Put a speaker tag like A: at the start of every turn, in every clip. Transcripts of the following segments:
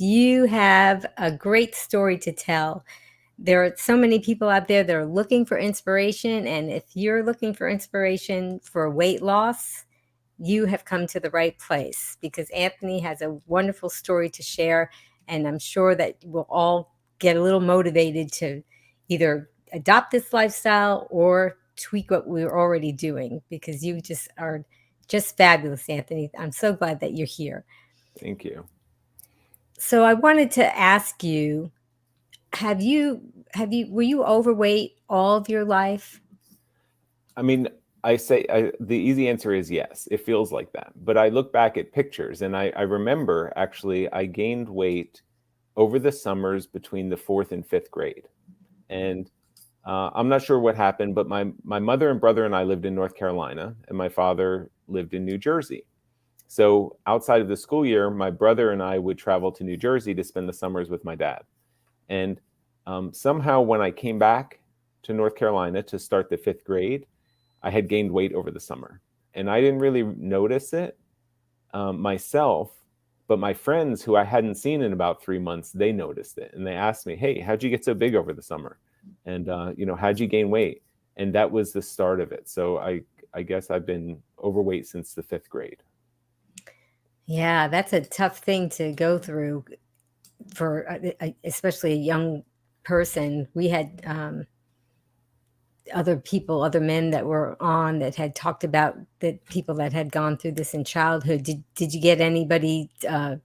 A: you have a great story to tell. There are so many people out there that are looking for inspiration, and if you're looking for inspiration for weight loss, you have come to the right place because Anthony has a wonderful story to share, and I'm sure that we'll all get a little motivated to either adopt this lifestyle or tweak what we're already doing because you just are just fabulous, Anthony. I'm so glad that you're here.
B: Thank you.
A: So I wanted to ask you, have you were you overweight all of your life?
B: I mean, the easy answer is yes. It feels like that. But I look back at pictures and I remember actually I gained weight over the summers between the fourth and fifth grade. And I'm not sure what happened, but my mother and brother and I lived in North Carolina, and my father lived in New Jersey. So outside of the school year, my brother and I would travel to New Jersey to spend the summers with my dad. And somehow, when I came back to North Carolina to start the fifth grade, I had gained weight over the summer. And I didn't really notice it myself, but my friends who I hadn't seen in about 3 months, they noticed it. And they asked me, hey, how'd you get so big over the summer? And, how'd you gain weight? And that was the start of it. So I guess I've been overweight since the fifth grade.
A: Yeah, that's a tough thing to go through for especially a young person. We had other people, other men that were on that had talked about that people that had gone through this in childhood. Did you get anybody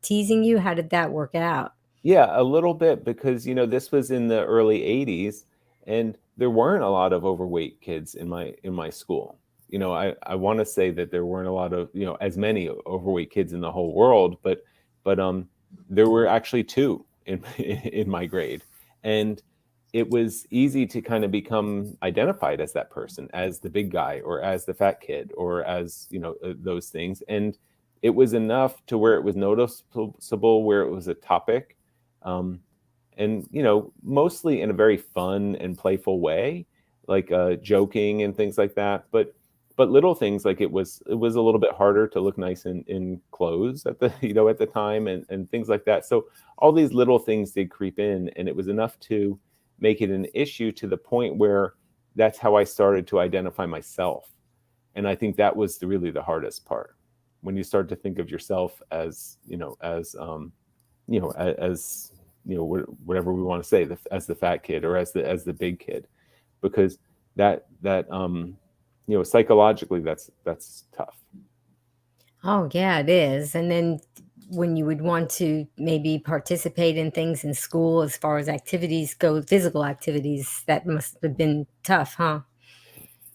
A: teasing you? How did that work out?
B: Yeah, a little bit because, this was in the early 80s and there weren't a lot of overweight kids in my school. I want to say that there weren't a lot of, as many overweight kids in the whole world, but there were actually two in in my grade. And it was easy to kind of become identified as that person, as the big guy or as the fat kid or as, those things. And it was enough to where it was noticeable, where it was a topic, um, and mostly in a very fun and playful way, like joking and things like that. But little things like it was a little bit harder to look nice in clothes at the at the time, and things like that. So all these little things did creep in, and it was enough to make it an issue to the point where that's how I started to identify myself. And I think that was really the hardest part, when you start to think of yourself as as whatever we want to say, as the fat kid or as the big kid, because that psychologically that's tough.
A: Oh, yeah, it is. And then when you would want to maybe participate in things in school as far as activities go, physical activities, that must have been tough, huh?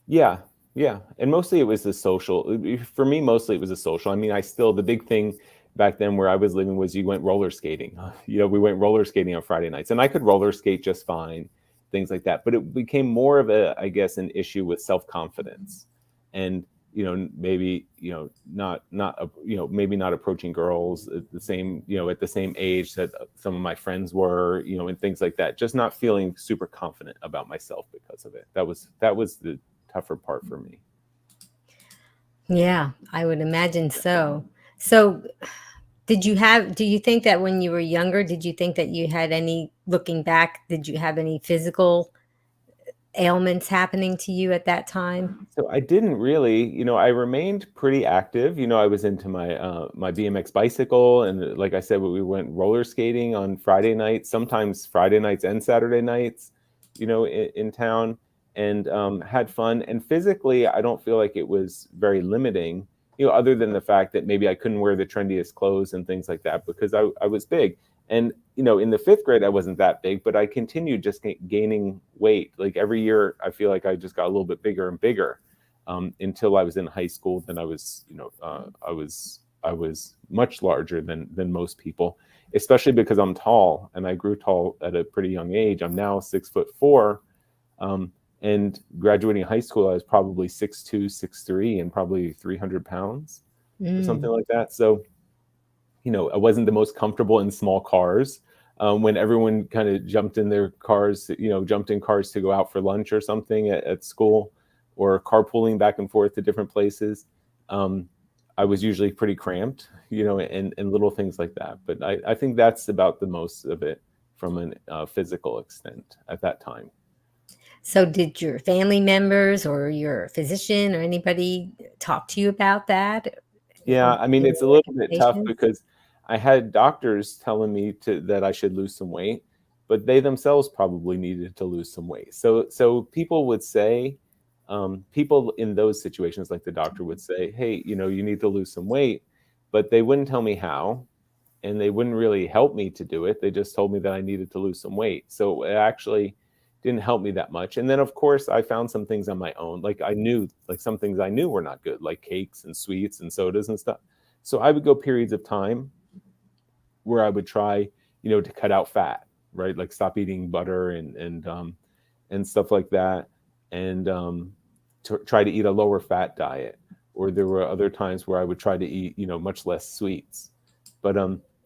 B: Yeah, yeah, and mostly it was the social. For me, mostly it was the social. I mean, the big thing back then where I was living was you went roller skating. We went roller skating on Friday nights, and I could roller skate just fine, things like that. But it became more of I guess, an issue with self-confidence, and maybe maybe not approaching girls at the same age that some of my friends were, and things like that. Just not feeling super confident about myself because of it. That was the tougher part for me.
A: Yeah, I would imagine so. So, do you think that when you were younger, did you think that you had any, looking back, did you have any physical ailments happening to you at that time?
B: So I didn't really, I remained pretty active. I was into my BMX bicycle, and like I said, we went roller skating on Friday nights, sometimes Friday nights and Saturday nights, in town, and had fun. And physically, I don't feel like it was very limiting, other than the fact that maybe I couldn't wear the trendiest clothes and things like that because I was big. And in the fifth grade, I wasn't that big, but I continued just gaining weight. Like every year, I feel like I just got a little bit bigger and bigger, until I was in high school. Then I was much larger than most people, especially because I'm tall and I grew tall at a pretty young age. I'm now 6'4", and graduating high school, I was probably 6'2", 6'3", and probably 300 pounds or something
A: Mm.
B: like that. So I wasn't the most comfortable in small cars. When everyone kind of jumped in their cars, jumped in cars to go out for lunch or something at school, or carpooling back and forth to different places. Um, I was usually pretty cramped, and little things like that. But I think that's about the most of it from a physical extent at that time.
A: So did your family members or your physician or anybody talk to you about that
B: Yeah,
A: or
B: I mean,
A: your
B: it's a little bit tough
A: recommendations?
B: because I had doctors telling me that I should lose some weight, but they themselves probably needed to lose some weight. So people would say, people in those situations, like the doctor would say, "Hey, you need to lose some weight," but they wouldn't tell me how, and they wouldn't really help me to do it. They just told me that I needed to lose some weight. So it actually didn't help me that much. And then of course I found some things on my own. Like I knew like some things I knew were not good, like cakes and sweets and sodas and stuff. So I would go periods of time where I would try, to cut out fat, right? Like stop eating butter and stuff like that, and to try to eat a lower fat diet. Or there were other times where I would try to eat, much less sweets. But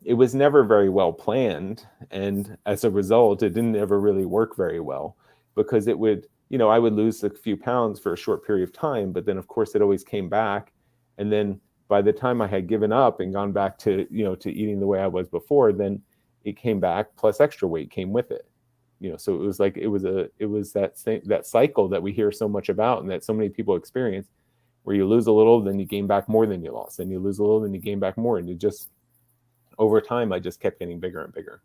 B: it was never very well planned, and as a result, it didn't ever really work very well because it would, I would lose a few pounds for a short period of time, but then of course it always came back, and then by the time I had given up and gone back to to eating the way I was before, then it came back plus extra weight came with it. So it was like it was that cycle that we hear so much about and that so many people experience, where you lose a little, then you gain back more than you lost, and you lose a little, then you gain back more, and you just over time I just kept getting bigger and bigger.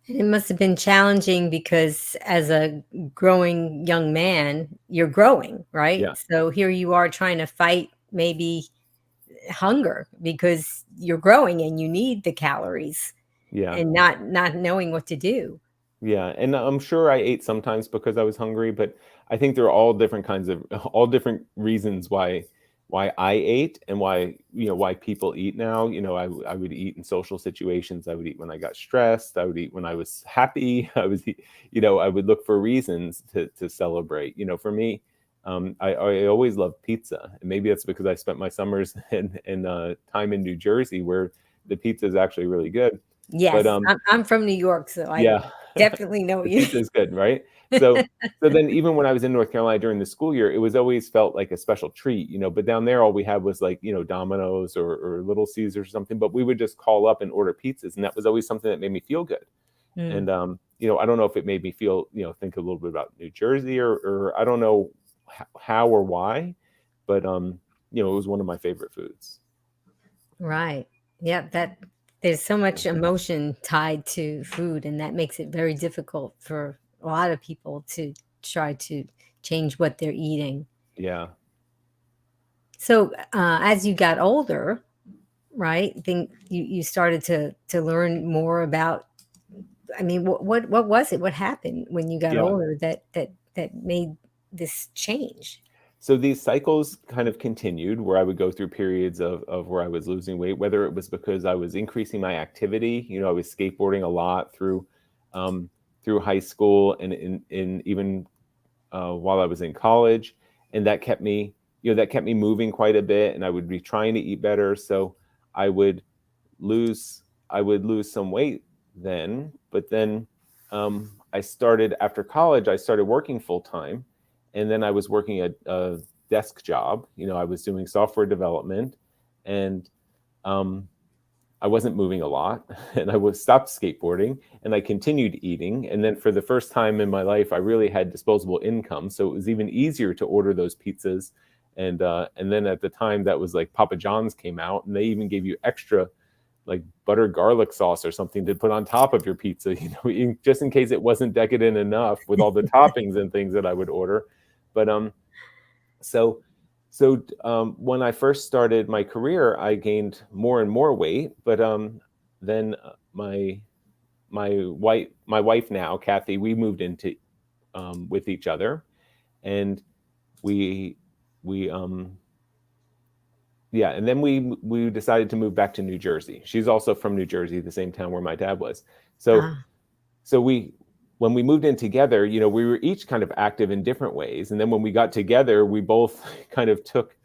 A: And it must have been challenging because as a growing young man, you're growing, right?
B: Yeah,
A: So here you are trying to fight maybe hunger because you're growing and you need the calories
B: yeah,
A: and not knowing what to do.
B: yeah. And I'm sure I ate sometimes because I was hungry, but I think there are all different kinds of all different reasons why I ate and why people eat now. I would eat in social situations. I would eat when I got stressed. I would eat when I was happy. I would look for reasons to celebrate. For me, I always loved pizza, and maybe that's because I spent my summers in time in New Jersey, where the pizza is actually really good. But
A: Yes, I'm from New York, so I
B: yeah,
A: definitely know
B: the
A: you.
B: pizza is good, right? So then even when I was in North Carolina during the school year, it was always felt like a special treat, but down there all we had was like, Domino's or Little Caesars or something, but we would just call up and order pizzas, and that was always something that made me feel good.
A: Mm,
B: And I don't know if it made me feel, think a little bit about New Jersey, or I don't know how or why, but it was one of my favorite foods.
A: right. Yeah, that there's so much emotion tied to food, and that makes it very difficult for a lot of people to try to change what they're eating.
B: Yeah.
A: So, as you got older, right? Think you started to learn more about. I mean, what was it? What happened when you got
B: Yeah.
A: older that made this change?
B: So these cycles kind of continued, where I would go through periods of where I was losing weight, whether it was because I was increasing my activity. I was skateboarding a lot um, through high school, and in even while I was in college, and that kept me moving quite a bit, and I would be trying to eat better. So I would lose I would lose some weight then, but then I started after college. I started working full time, and then I was working a desk job. I was doing software development, and um, I wasn't moving a lot, and I was stopped skateboarding, and I continued eating. And then for the first time in my life, I really had disposable income, so it was even easier to order those pizzas. And then at the time, that was like Papa John's came out, and they even gave you extra like butter garlic sauce or something to put on top of your pizza, just in case it wasn't decadent enough with all the toppings and things that I would order. But so when I first started my career, I gained more and more weight. But then my wife now, Kathy, we moved into with each other, and we we yeah, and then we decided to move back to New Jersey. She's also from New Jersey, the same town where my dad was. So
A: Ah,
B: so when we moved in together, we were each kind of active in different ways. And then when we got together, we both kind of took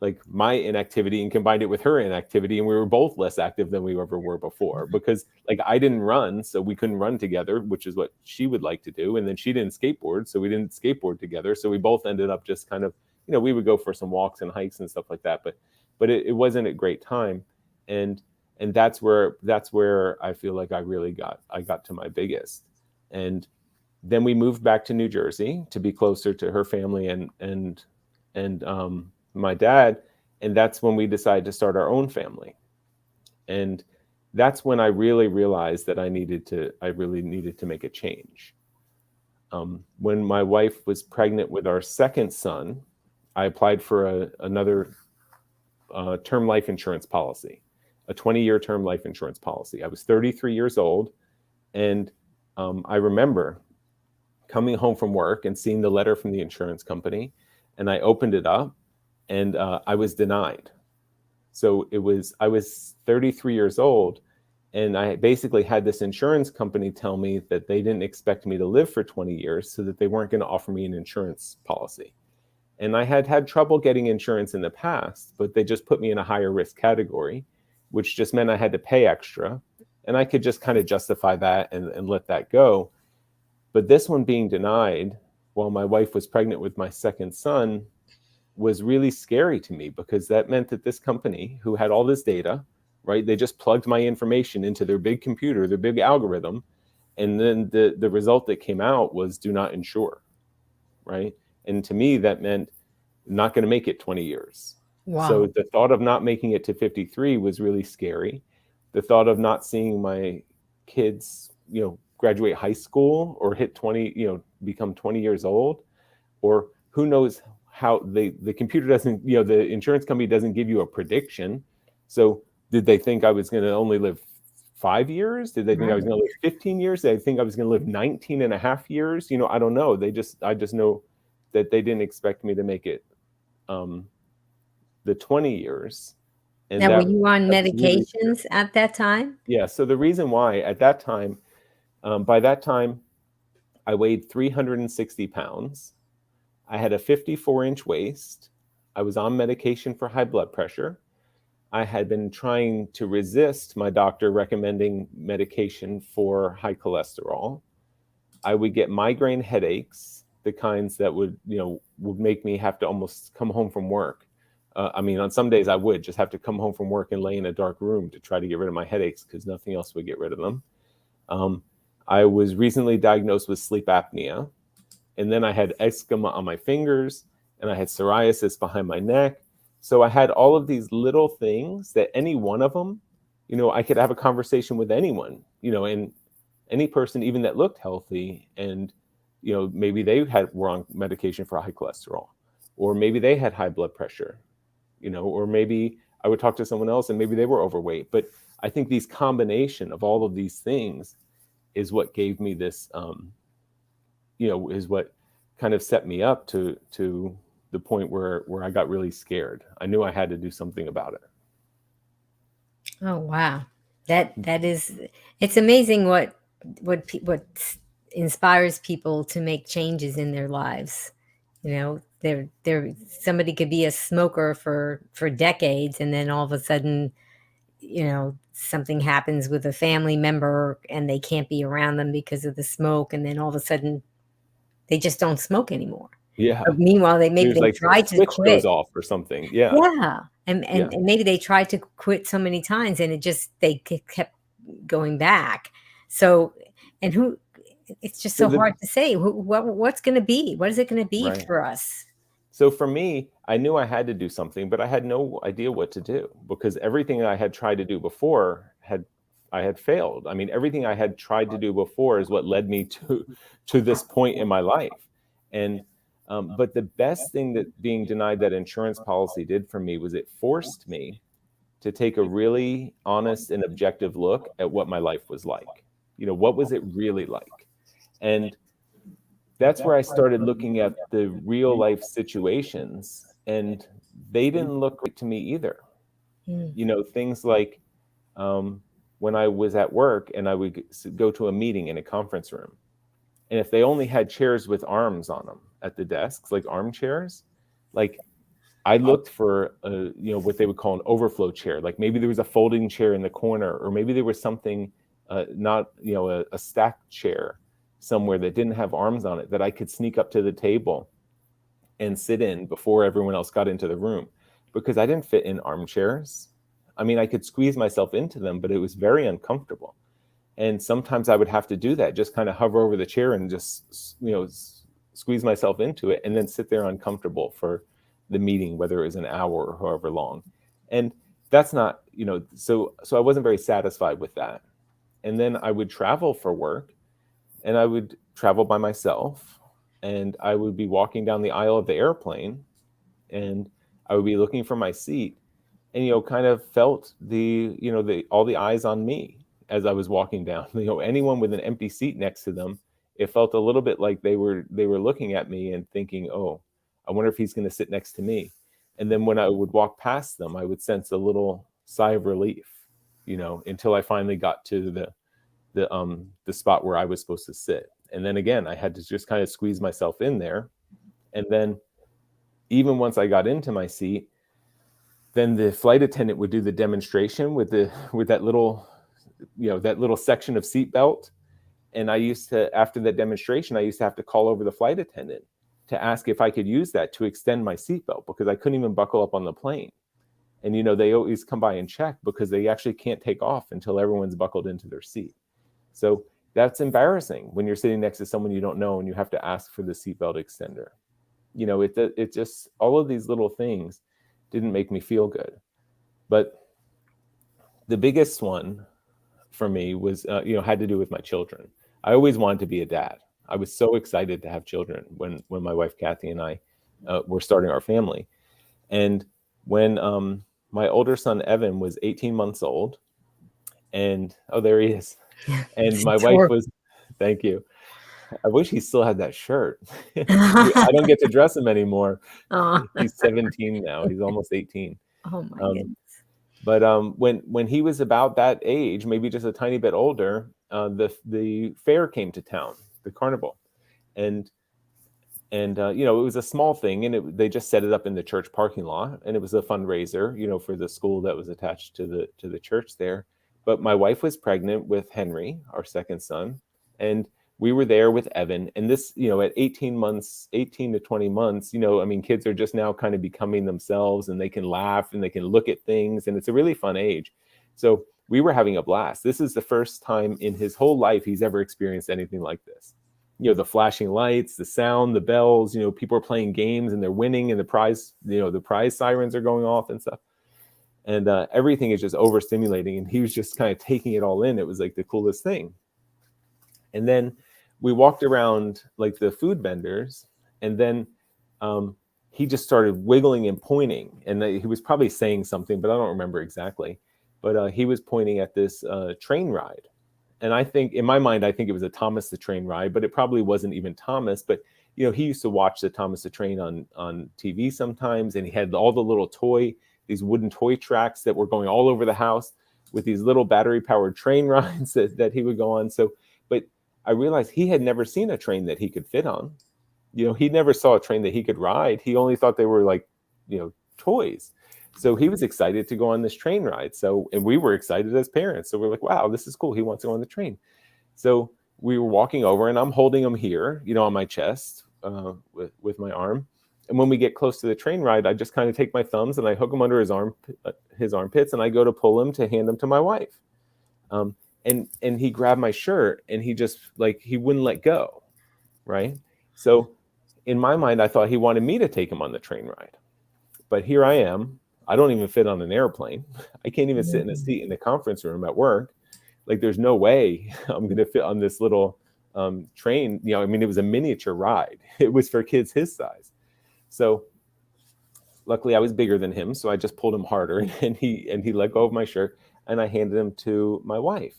B: like my inactivity and combined it with her inactivity, and we were both less active than we ever were before, because like I didn't run, so we couldn't run together, which is what she would like to do. And then she didn't skateboard, so we didn't skateboard together. So we both ended up just kind of, we would go for some walks and hikes and stuff like that, but but it wasn't a great time. And that's where I feel like I got to my biggest. And then we moved back to New Jersey to be closer to her family and my dad. And that's when we decided to start our own family. And that's when I really realized that I really needed to make a change. When my wife was pregnant with our second son, I applied for another term life insurance policy, a 20-year term life insurance policy. I was 33 years old, and I remember coming home from work and seeing the letter from the insurance company, and I opened it up, and I was denied. So I was 33 years old, and I basically had this insurance company tell me that they didn't expect me to live for 20 years, so that they weren't going to offer me an insurance policy. And I had had trouble getting insurance in the past, but they just put me in a higher risk category, which just meant I had to pay extra. And I could just kind of justify that and let that go. But this one being denied while my wife was pregnant with my second son was really scary to me, because that meant that this company, who had all this data, right, they just plugged my information into their big computer, their big algorithm, and then the result that came out was do not insure, right? And to me, that meant not going to make it 20 years.
A: Wow.
B: So the thought of not making it to 53 was really scary. The thought of not seeing my kids, graduate high school or hit 20, become 20 years old, or who knows how the computer doesn't, the insurance company doesn't give you a prediction. So did they think I was going to only live 5 years? Did they think I was going to live 15 years? Did they think I was going to live 19 and a half years? I don't know. I just know that they didn't expect me to make it the 20 years. And
A: now,
B: that,
A: were you on
B: that was really
A: medications at that time?
B: Yeah. So the reason why at that time, by that time, I weighed 360 pounds. I had a 54-inch waist. I was on medication for high blood pressure. I had been trying to resist my doctor recommending medication for high cholesterol. I would get migraine headaches, the kinds that would make me have to almost come home from work. On some days I would just have to come home from work and lay in a dark room to try to get rid of my headaches, because nothing else would get rid of them. I was recently diagnosed with sleep apnea, and then I had eczema on my fingers, and I had psoriasis behind my neck. So I had all of these little things that any one of them, I could have a conversation with anyone, and any person even that looked healthy, and maybe they had wrong medication for high cholesterol, or maybe they had high blood pressure, or maybe I would talk to someone else and maybe they were overweight. But I think these combination of all of these things is what gave me this, is what kind of set me up to the point where I got really scared. I knew I had to do something about it.
A: Oh, wow. That is, it's amazing what inspires people to make changes in their lives. They're somebody could be a smoker for decades, and then all of a sudden, something happens with a family member and they can't be around them because of the smoke, and then all of a sudden they just don't smoke anymore.
B: Yeah.
A: But meanwhile, maybe
B: There's
A: they
B: like
A: tried
B: a
A: to
B: switch
A: quit.
B: goes off or something. Yeah.
A: Yeah. And
B: Yeah.
A: maybe they tried to quit so many times, and they kept going back. So, and it's just so hard to say what's going to be, what is it going to be
B: Right.
A: for us?
B: So for me, I knew I had to do something, but I had no idea what to do, because everything I had tried to do before I had failed. Everything I had tried to do before is what led me to this point in my life. And but the best thing that being denied that insurance policy did for me was it forced me to take a really honest and objective look at what my life was like. What was it really like? And that's where I started looking at the real life situations, and they didn't look right to me either. Things like when I was at work and I would go to a meeting in a conference room, and if they only had chairs with arms on them at the desks, like armchairs, like I looked for what they would call an overflow chair. Like maybe there was a folding chair in the corner, or maybe there was something not a stacked chair somewhere that didn't have arms on it that I could sneak up to the table and sit in before everyone else got into the room. because I didn't fit in armchairs. I mean, I could squeeze myself into them, but it was very uncomfortable. And sometimes I would have to do that, just kind of hover over the chair and just, squeeze myself into it and then sit there uncomfortable for the meeting, whether it was an hour or however long. And that's not, so I wasn't very satisfied with that. And then I would travel for work, and I would travel by myself, and I would be walking down the aisle of the airplane, and I would be looking for my seat, and kind of felt the all the eyes on me as I was walking down. Anyone with an empty seat next to them, it felt a little bit like they were looking at me and thinking, "Oh, I wonder if he's going to sit next to me." And then when I would walk past them, I would sense a little sigh of relief, until I finally got to the spot where I was supposed to sit. And then again, I had to just kind of squeeze myself in there. And then even once I got into my seat, then the flight attendant would do the demonstration with that little section of seatbelt. And I used to, after that demonstration, I used to have to call over the flight attendant to ask if I could use that to extend my seatbelt, because I couldn't even buckle up on the plane. And they always come by and check, because they actually can't take off until everyone's buckled into their seat. So that's embarrassing when you're sitting next to someone you don't know and you have to ask for the seatbelt extender. It just, all of these little things didn't make me feel good. But the biggest one for me was, had to do with my children. I always wanted to be a dad. I was so excited to have children when my wife Kathy and I were starting our family. And when my older son Evan was 18 months old, and there he is. And my wife was, thank you. I wish he still had that shirt. I don't get to dress him anymore.
A: Oh.
B: He's 17 now. He's almost 18.
A: Oh my goodness.
B: But when he was about that age, maybe just a tiny bit older, the fair came to town, the carnival, and it was a small thing, and they just set it up in the church parking lot, and it was a fundraiser, for the school that was attached to the church there. But my wife was pregnant with Henry, our second son, and we were there with Evan. And this, at 18 to 20 months, kids are just now kind of becoming themselves, and they can laugh and they can look at things, and it's a really fun age. So we were having a blast. This is the first time in his whole life he's ever experienced anything like this. The flashing lights, the sound, the bells, people are playing games and they're winning, and the prize sirens are going off and stuff. And everything is just overstimulating. And he was just kind of taking it all in. It was like the coolest thing. And then we walked around like the food vendors, and then he just started wiggling and pointing. And he was probably saying something, but I don't remember exactly. But he was pointing at this train ride. And I think, in my mind, it was a Thomas the Train ride, but it probably wasn't even Thomas. But, he used to watch the Thomas the Train on TV sometimes, and he had all the these wooden toy tracks that were going all over the house with these little battery-powered train rides that he would go on. So, but I realized he had never seen a train that he could fit on. He never saw a train that he could ride. He only thought they were like, toys. So he was excited to go on this train ride. And we were excited as parents. So we're like, wow, this is cool. He wants to go on the train. So we were walking over, and I'm holding him here, on my chest with my arm. And when we get close to the train ride, I just kind of take my thumbs and I hook him under his armpits, and I go to pull him to hand him to my wife. And he grabbed my shirt, and he just he wouldn't let go. Right. So in my mind, I thought he wanted me to take him on the train ride. But here I am. I don't even fit on an airplane. I can't even sit in a seat in the conference room at work. There's no way I'm going to fit on this little train. It was a miniature ride. It was for kids his size. So luckily I was bigger than him. So I just pulled him harder, and he let go of my shirt, and I handed him to my wife.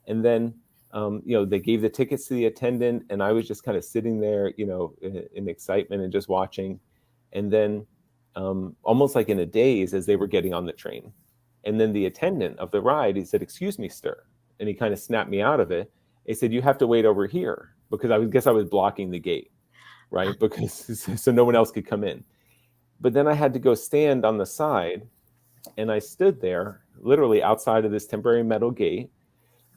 B: And then, they gave the tickets to the attendant, and I was just kind of sitting there, in excitement and just watching. And then almost like in a daze as they were getting on the train. And then the attendant of the ride, he said, "Excuse me, sir." And he kind of snapped me out of it. He said, "You have to wait over here," because I guess I was blocking the gate, right? Because so no one else could come in. But then I had to go stand on the side, and I stood there literally outside of this temporary metal gate.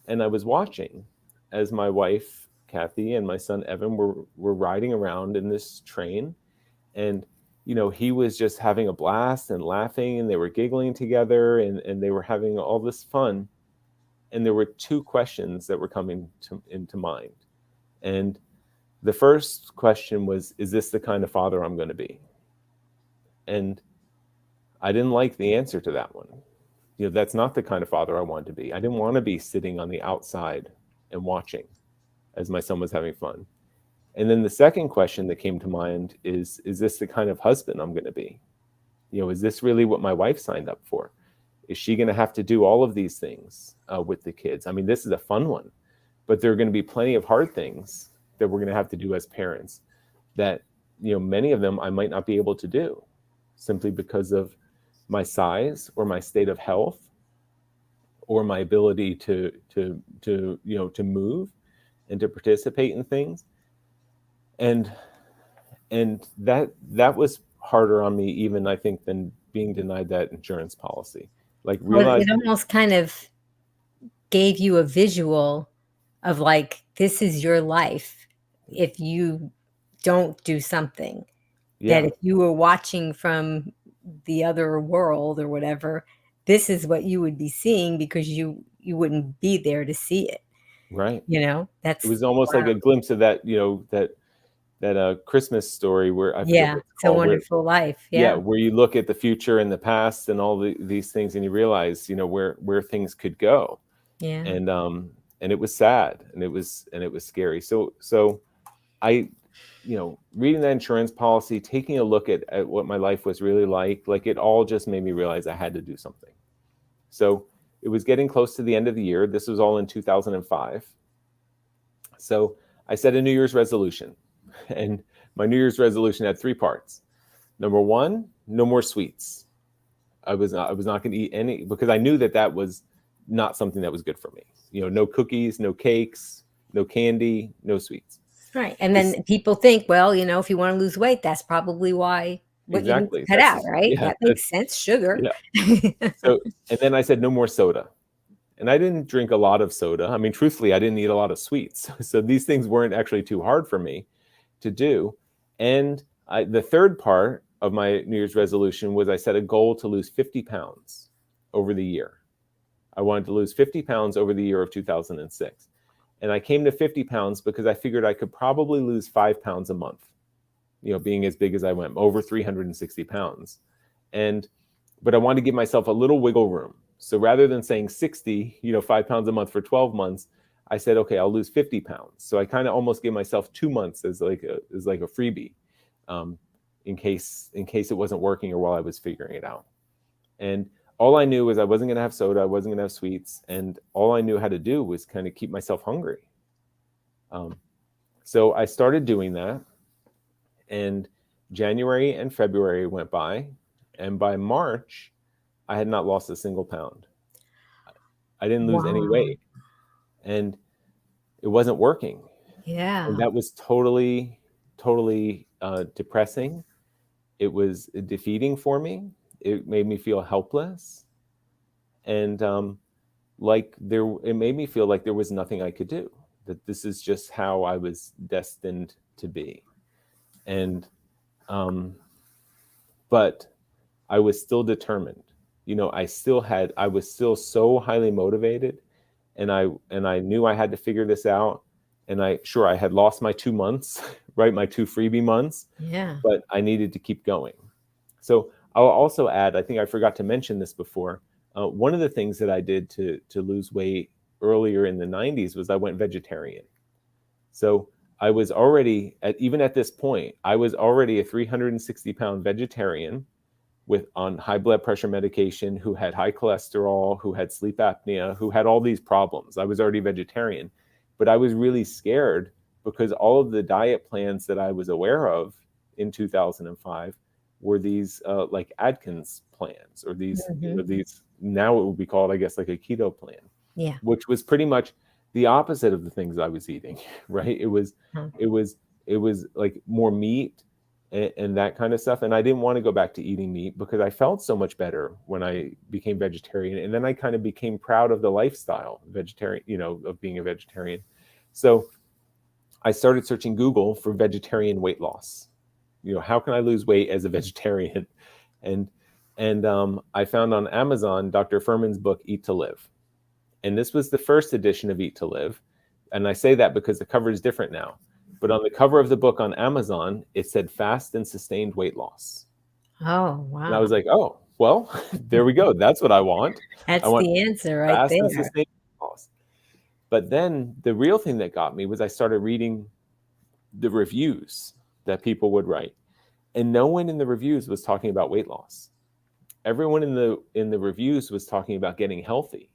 B: And I was watching as my wife, Kathy, and my son, Evan, were riding around in this train. And he was just having a blast and laughing, and they were giggling together, and they were having all this fun. And there were two questions that were coming into mind. And the first question was, is this the kind of father I'm going to be? And I didn't like the answer to that one. That's not the kind of father I wanted to be. I didn't want to be sitting on the outside and watching as my son was having fun. And then the second question that came to mind is this the kind of husband I'm going to be? Is this really what my wife signed up for? Is she going to have to do all of these things with the kids? I mean, this is a fun one, but there are going to be plenty of hard things that we're going to have to do as parents that, many of them I might not be able to do simply because of my size or my state of health or my ability to move and to participate in things. And that was harder on me, even I think, than being denied that insurance policy. Like
A: Well, it
B: realizing,
A: almost kind of gave you a visual of like, this is your life if you don't do something. That
B: yeah,
A: if you were watching from the other world or whatever, this is what you would be seeing because you wouldn't be there to see it.
B: right. It
A: That's
B: was almost like
A: wow.
B: a glimpse of that, that Christmas story where I forget
A: Yeah,
B: what it's
A: it's a
B: called, where
A: wonderful life.
B: yeah,
A: Yeah,
B: where you look at the future and the past and all these things, and you realize, where things could go.
A: yeah.
B: And it was sad, and it was scary. So I, reading that insurance policy, taking a look at what my life was really like it all just made me realize I had to do something. So it was getting close to the end of the year. This was all in 2005. So I set a New Year's resolution, and my New Year's resolution had three parts. Number one, no more sweets. I was not going to eat any, because I knew that was not something that was good for me. No cookies, no cakes, no candy, no sweets.
A: Right. And
B: This
A: then people think, well, if you want to lose weight, that's probably why what you need to
B: exactly.
A: cut out, right?
B: Yeah,
A: That makes sense. Sugar.
B: yeah. So, and then I said no more soda. And I didn't drink a lot of soda. I mean, truthfully, I didn't eat a lot of sweets. So these things weren't actually too hard for me to do. And the third part of my New Year's resolution was I set a goal to lose 50 pounds over the year. I wanted to lose 50 pounds over the year of 2006. And I came to 50 pounds because I figured I could probably lose 5 pounds a month, being as big as I went, over 360 pounds. But I wanted to give myself a little wiggle room. So rather than saying 60, 5 pounds a month for 12 months, I said, okay, I'll lose 50 pounds. So I kind of almost gave myself 2 months as like a freebie, in case it wasn't working or while I was figuring it out. And all I knew was I wasn't going to have soda, I wasn't going to have sweets, and all I knew how to do was kind of keep myself hungry. So I started doing that, and January and February went by, and by March, I had not lost a single pound. I didn't lose any
A: Wow.
B: weight, and it wasn't working. And
A: Yeah.
B: that was totally, totally depressing. It was defeating for me. It made me feel helpless, and it made me feel like there was nothing I could do. That this is just how I was destined to be, and but I was still determined. I was still so highly motivated, and I knew I had to figure this out. And I had lost my 2 months, right? My 2 freebie months,
A: Yeah.
B: but I needed to keep going. So I'll also add, I think I forgot to mention this before. One of the things that I did to lose weight earlier in the 90s was I went vegetarian. So I was already even at this point, I was already a 360-pound vegetarian on high blood pressure medication, who had high cholesterol, who had sleep apnea, who had all these problems. I was already vegetarian, but I was really scared because all of the diet plans that I was aware of in 2005 were these like Atkins plans, or
A: Hmm.
B: these, now it would be called, I guess, like a keto plan,
A: Yeah.
B: which was pretty much the opposite of the things I was eating, right?
A: Huh.
B: It was like more meat and that kind of stuff. And I didn't want to go back to eating meat because I felt so much better when I became vegetarian. And then I kind of became proud of the lifestyle vegetarian, of being a vegetarian. So I started searching Google for vegetarian weight loss, how can I lose weight as a vegetarian? And I found on Amazon Dr. Furman's book, Eat to Live. And this was the first edition of Eat to Live. And I say that because the cover is different now. But on the cover of the book on Amazon, it said fast and sustained weight loss.
A: Oh,
B: And I
A: wow.
B: was like, oh, well, there we go. That's what I want. I
A: That's
B: want
A: the answer right
B: fast and
A: there.
B: sustained weight loss. But then the real thing that got me was I started reading the reviews that people would write. And no one in the reviews was talking about weight loss. Everyone in the reviews was talking about getting healthy.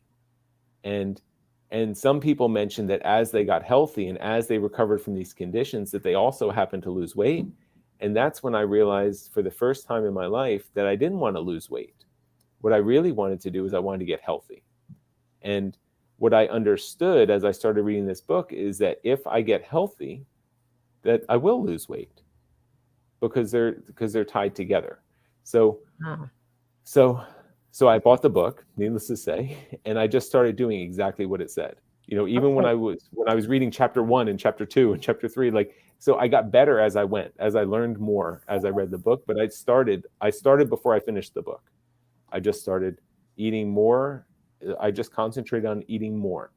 B: And some people mentioned that as they got healthy and as they recovered from these conditions, that they also happened to lose weight. And that's when I realized for the first time in my life that I didn't want to lose weight. What I really wanted to do is I wanted to get healthy. And what I understood as I started reading this book is that if I get healthy, that I will lose weight because they're tied together. So
A: Wow.
B: So I bought the book, needless to say, and I just started doing exactly what it said. Even when
A: Okay.
B: I was reading chapter 1 and chapter 2 and chapter 3, so I got better as I went, as I learned more as I read the book. But I started before I finished the book. I just started eating more. I just concentrated on eating more.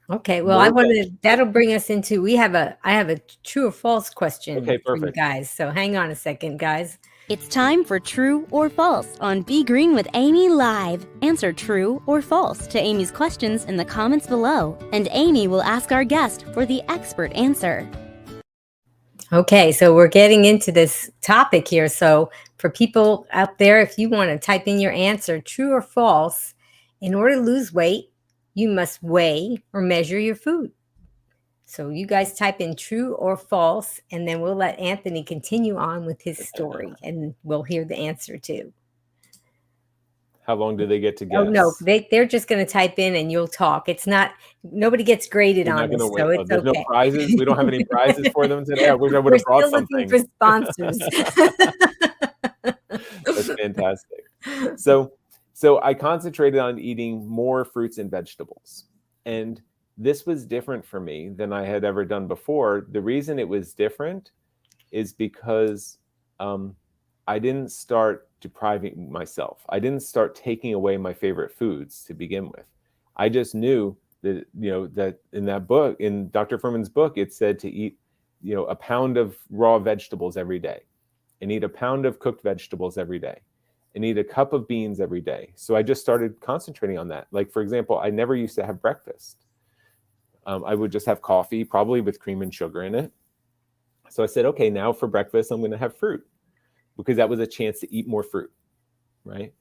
A: Okay. Well,
B: More vegetables.
A: that'll bring us into, I have a true or false question
B: Okay,
A: for you
B: perfect.
A: guys. So hang on a second, guys.
C: It's time for True or False on Be Green with Amy Live. Answer true or false to Amy's questions in the comments below, and Amy will ask our guest for the expert answer.
A: Okay, so we're getting into this topic here. So for people out there, if you want to type in your answer, true or false, in order to lose weight, you must weigh or measure your food. So you guys type in true or false, and then we'll let Anthony continue on with his story, and we'll hear the answer too.
B: How long do they get to
A: Oh no,
B: guess?
A: they're just going to type in and you'll talk. It's not, nobody gets graded
B: You're
A: on
B: not going to
A: this,
B: win.
A: so
B: Oh,
A: it's
B: there's no
A: okay.
B: prizes. We don't have any prizes for them today. I wish I would
A: We're
B: have brought
A: still looking
B: something.
A: for sponsors.
B: That's fantastic. So I concentrated on eating more fruits and vegetables. And this was different for me than I had ever done before. The reason it was different is because I didn't start depriving myself. I didn't start taking away my favorite foods to begin with. I just knew that, that in that book, in Dr. Furman's book, it said to eat, a pound of raw vegetables every day, and eat a pound of cooked vegetables every day, and eat a cup of beans every day. So I just started concentrating on that. Like, for example, I never used to have breakfast. I would just have coffee, probably with cream and sugar in it. So I said, okay, now for breakfast, I'm going to have fruit, because that was a chance to eat more fruit, right?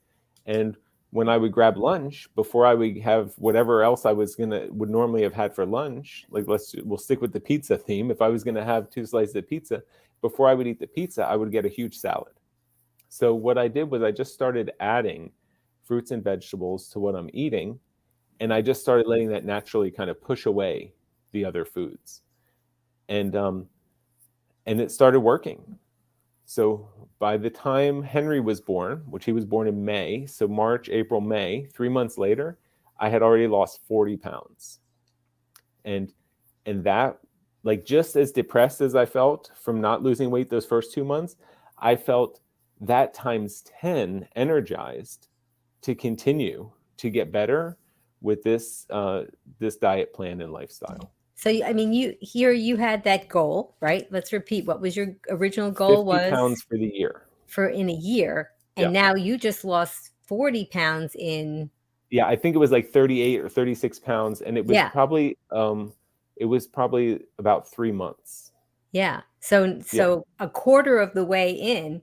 B: And when I would grab lunch, before I would have whatever else I would normally have had for lunch, like we'll stick with the pizza theme. If I was going to have 2 slices of pizza, before I would eat the pizza, I would get a huge salad. So what I did was I just started adding fruits and vegetables to what I'm eating, and I just started letting that naturally kind of push away the other foods, and it started working. So by the time Henry was born, which he was born in May, so March, April, May, 3 months later, I had already lost 40 pounds. And that, like, just as depressed as I felt from not losing weight those first 2 months, I felt that times 10 energized to continue to get better with this diet plan and lifestyle.
A: So, I mean, you had that goal, right? Let's repeat. What was your original goal
B: 50
A: was
B: pounds for the year.
A: for in a year, and
B: Yeah.
A: now you just lost 40 pounds in.
B: Yeah, I think it was like 38 or 36 pounds, and it was
A: Yeah.
B: probably about 3 months.
A: Yeah. So a quarter of the way in,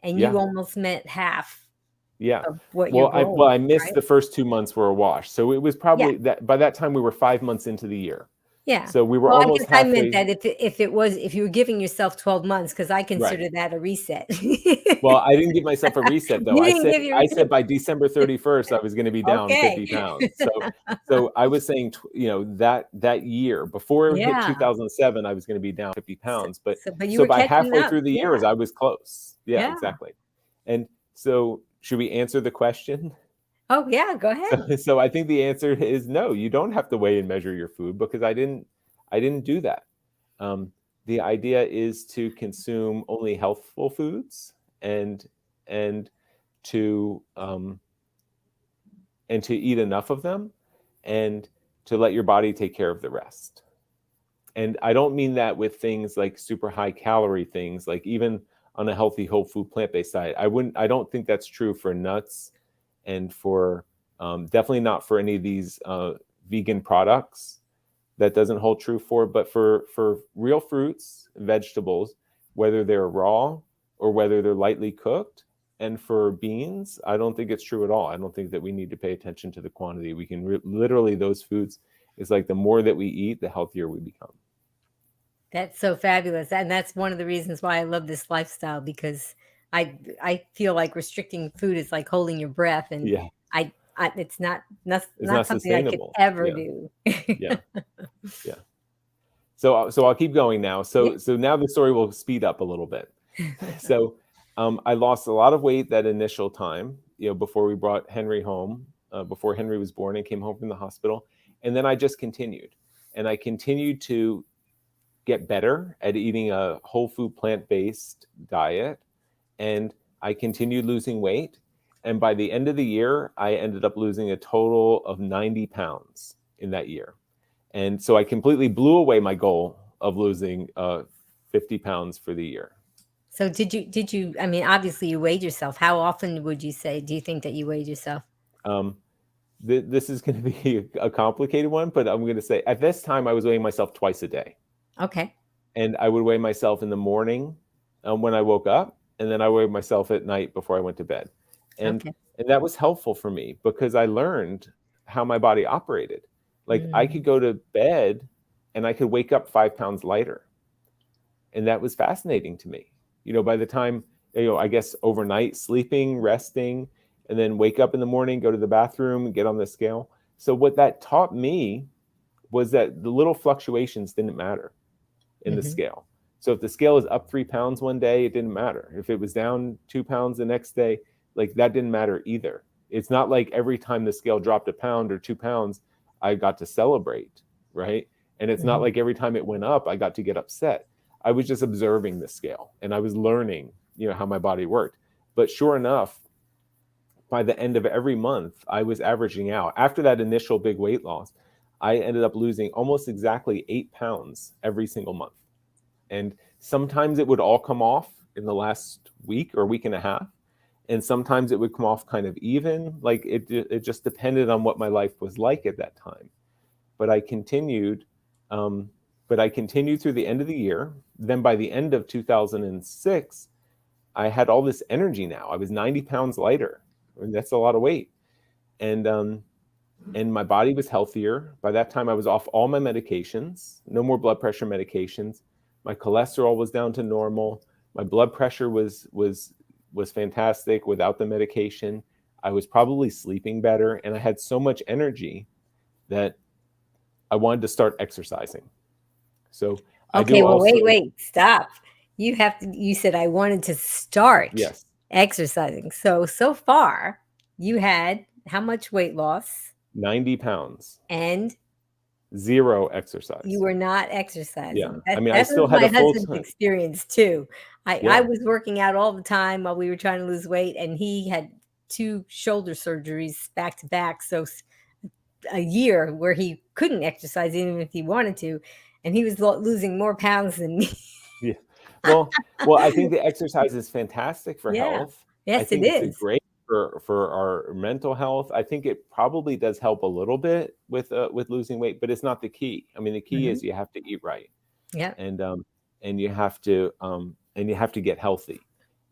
A: and you
B: Yeah.
A: almost met half
B: Yeah.
A: of what your goal
B: I
A: was,
B: missed
A: right?
B: the first 2 months were a wash. So it was probably that by that time we were 5 months into the year.
A: Yeah.
B: So we were
A: Well, I
B: almost
A: guess I meant
B: halfway.
A: that if you were giving yourself 12 months, because I
B: Right.
A: consider that a reset.
B: Well, I didn't give myself a reset though.
A: You
B: I
A: didn't give your
B: I said by December 31st I was going to be down
A: Okay.
B: 50 pounds. So I was saying, that year before it hit
A: Yeah.
B: 2007, I was going to be down 50 pounds. But
A: But you
B: so
A: were
B: by
A: catching
B: halfway
A: up.
B: through the years,
A: Yeah.
B: I was close. Yeah,
A: Yeah.
B: exactly. And so should we answer the question?
A: Oh, yeah. Go ahead.
B: So I think the answer is no. You don't have to weigh and measure your food, because I didn't do that. the idea is to consume only healthful foods and and to eat enough of them, and to let your body take care of the rest. And I don't mean that with things like super high calorie things, like even on a healthy whole food plant-based diet. I don't think that's true for nuts, and for definitely not for any of these vegan products. That doesn't hold true for, but for real fruits, vegetables, whether they're raw or whether they're lightly cooked, and for beans, I don't think it's true at all. I don't think that we need to pay attention to the quantity. We can literally, those foods, is like the more that we eat, the healthier we become.
A: That's so fabulous. And that's one of the reasons why I love this lifestyle, because I feel like restricting food is like holding your breath, and
B: Yeah,
A: it's not
B: it's
A: not
B: not
A: something I could
B: sustainable.
A: ever
B: Yeah,
A: do.
B: yeah, yeah. So I'll keep going now.
A: Yeah.
B: So now the story will speed up a little bit. So I lost a lot of weight that initial time, before we brought Henry home, before Henry was born and came home from the hospital. And then I just continued. And I continued to get better at eating a whole food plant-based diet. And I continued losing weight. And by the end of the year, I ended up losing a total of 90 pounds in that year. And so I completely blew away my goal of losing 50 pounds for the year.
A: So did you, I mean, obviously you weighed yourself. How often would you say, do you think that you weighed yourself?
B: This is going to be a complicated one, but I'm going to say at this time I was weighing myself twice a day.
A: Okay.
B: And I would weigh myself in the morning when I woke up, and then I weighed myself at night before I went to bed. And that was helpful for me because I learned how my body operated. Like I could go to bed and I could wake up 5 pounds lighter. And that was fascinating to me. By the time, I guess overnight, sleeping, resting, and then wake up in the morning, go to the bathroom, get on the scale. So what that taught me was that the little fluctuations didn't matter in the scale. So if the scale is up 3 pounds one day, it didn't matter. If it was down 2 pounds the next day, like that didn't matter either. It's not like every time the scale dropped a pound or 2 pounds, I got to celebrate, right? And it's not like every time it went up, I got to get upset. I was just observing the scale and I was learning, how my body worked. But sure enough, by the end of every month, I was averaging out. After that initial big weight loss, I ended up losing almost exactly 8 pounds every single month. And sometimes it would all come off in the last week or week and a half. And sometimes it would come off kind of even. Like it just depended on what my life was like at that time. But I continued through the end of the year. Then by the end of 2006, I had all this energy now. I was 90 pounds lighter. I mean, that's a lot of weight. And my body was healthier. By that time, I was off all my medications, no more blood pressure medications. My cholesterol was down to normal. My blood pressure was fantastic without the medication. I was probably sleeping better. And I had so much energy that I wanted to start exercising. So
A: wait, stop. You said I wanted to start exercising. So far you had how much weight loss?
B: 90 pounds.
A: And
B: 0 exercise.
A: You were not exercising.
B: Yeah. I still had
A: my
B: a full
A: husband's
B: time
A: experience too. I was working out all the time while we were trying to lose weight, and he had 2 shoulder surgeries back to back. So a year where he couldn't exercise even if he wanted to, and he was losing more pounds than me.
B: Yeah. Well, I think the exercise is fantastic for health.
A: Yes,
B: I think
A: it is.
B: It's great for our mental health. I think it probably does help a little bit with losing weight, but it's not the key. I mean, the key is you have to eat right.
A: Yeah.
B: And you have to get healthy.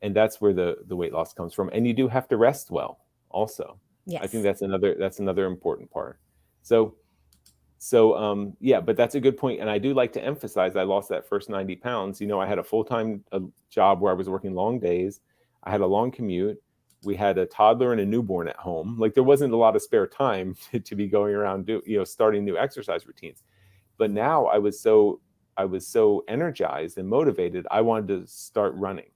B: And that's where the weight loss comes from. And you do have to rest well also.
A: Yes.
B: I think that's another important part. So but that's a good point. And I do like to emphasize, I lost that first 90 pounds. I had a full-time job where I was working long days. I had a long commute. We had a toddler and a newborn at home. Like there wasn't a lot of spare time to be going around, starting new exercise routines. But now I was so energized and motivated. I wanted to start running.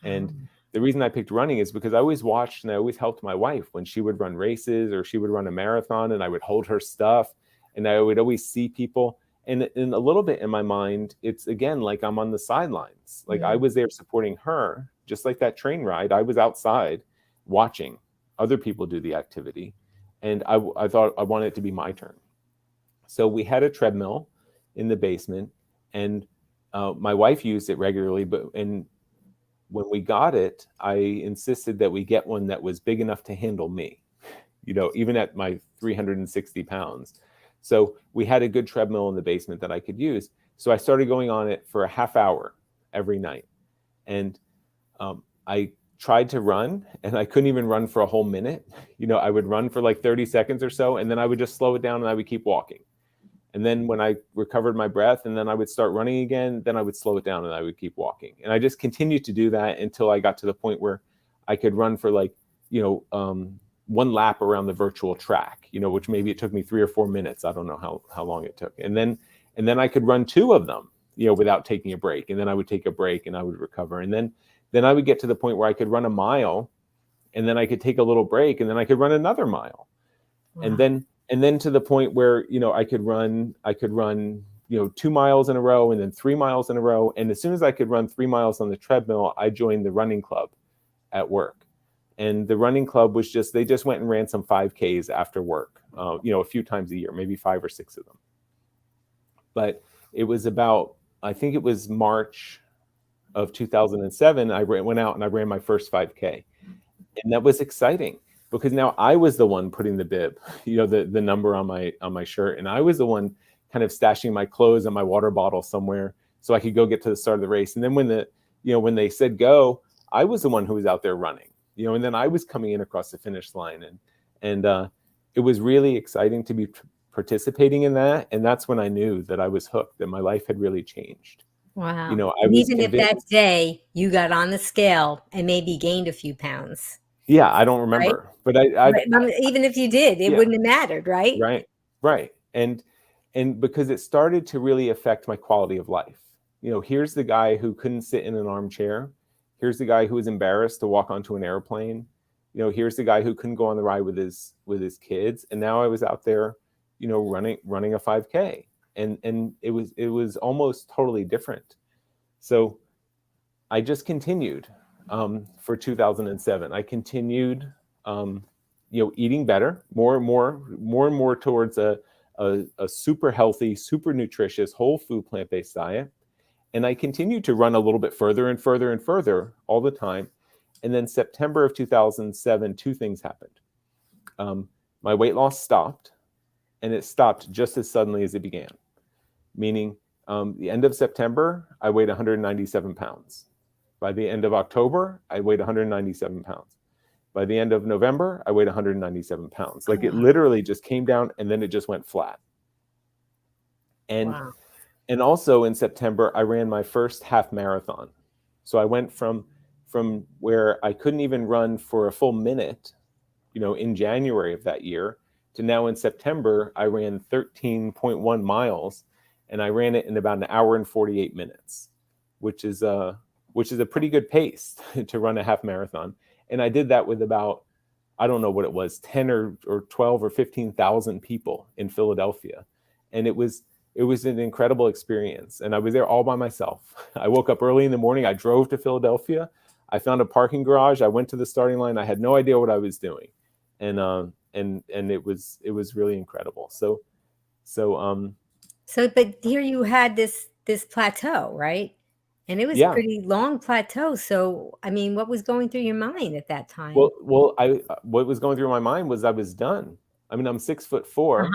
B: And the reason I picked running is because I always watched and I always helped my wife when she would run races or she would run a marathon, and I would hold her stuff. And I would always see people, And in a little bit in my mind, it's again like I'm on the sidelines. Like I was there supporting her, just like that train ride. I was outside watching other people do the activity, and I thought I wanted it to be my turn. So we had a treadmill in the basement, and my wife used it regularly. And when we got it, I insisted that we get one that was big enough to handle me, even at my 360 pounds. So we had a good treadmill in the basement that I could use. So I started going on it for a half hour every night. And I tried to run, and I couldn't even run for a whole minute. I would run for like 30 seconds or so, and then I would just slow it down and I would keep walking. And then when I recovered my breath, and then I would start running again, then I would slow it down and I would keep walking. And I just continued to do that until I got to the point where I could run for like, one lap around the virtual track, which maybe it took me 3 or 4 minutes. I don't know how long it took. And then I could run 2 of them, without taking a break. And then I would take a break and I would recover. And then I would get to the point where I could run a mile, and then I could take a little break, and then I could run another mile. Wow. And then to the point where, I could run, 2 miles in a row and then 3 miles in a row. And as soon as I could run 3 miles on the treadmill, I joined the running club at work. And the running club was they just went and ran some 5Ks after work, a few times a year, maybe 5 or 6 of them. But it was I think it was March of 2007, I went out and I ran my first 5K. And that was exciting because now I was the one putting the bib, the number on my shirt. And I was the one kind of stashing my clothes and my water bottle somewhere so I could go get to the start of the race. And then when they said go, I was the one who was out there running, and then I was coming in across the finish line. And it was really exciting to be participating in that. And that's when I knew that I was hooked, that my life had really changed.
A: Wow.
B: I was
A: even if that day you got on the scale and maybe gained a few pounds.
B: Yeah, I don't remember,
A: right? But even if you did, it wouldn't have mattered, right?
B: Right. And because it started to really affect my quality of life. Here's the guy who couldn't sit in an armchair. Here's the guy who was embarrassed to walk onto an airplane. Here's the guy who couldn't go on the ride with his kids. And now I was out there, running a 5K. And it was almost totally different. So I just continued for 2007. I continued, eating better, more and more towards a super healthy, super nutritious, whole food, plant-based diet. And I continued to run a little bit further and further and further all the time. And then September of 2007, 2 things happened. My weight loss stopped, and it stopped just as suddenly as it began. Meaning, the end of September, I weighed 197 pounds. By the end of October, I weighed 197 pounds. By the end of November, I weighed 197 pounds. Like it literally just came down and then it just went flat. And also in September, I ran my first half marathon. So I went from where I couldn't even run for a full minute, in January of that year, to now in September, I ran 13.1 miles. And I ran it in about an hour and 48 minutes, which is a pretty good pace to run a half marathon. And I did that with about, I don't know what it was, 10 or 12 or 15,000 people in Philadelphia. And it was an incredible experience. And I was there all by myself. I woke up early in the morning. I drove to Philadelphia. I found a parking garage. I went to the starting line. I had no idea what I was doing. And it was really incredible. So,
A: but here you had this plateau, right? And it was a pretty long plateau. So, I mean, what was going through your mind at that time?
B: Well, what was going through my mind was I was done. I mean, I'm 6'4",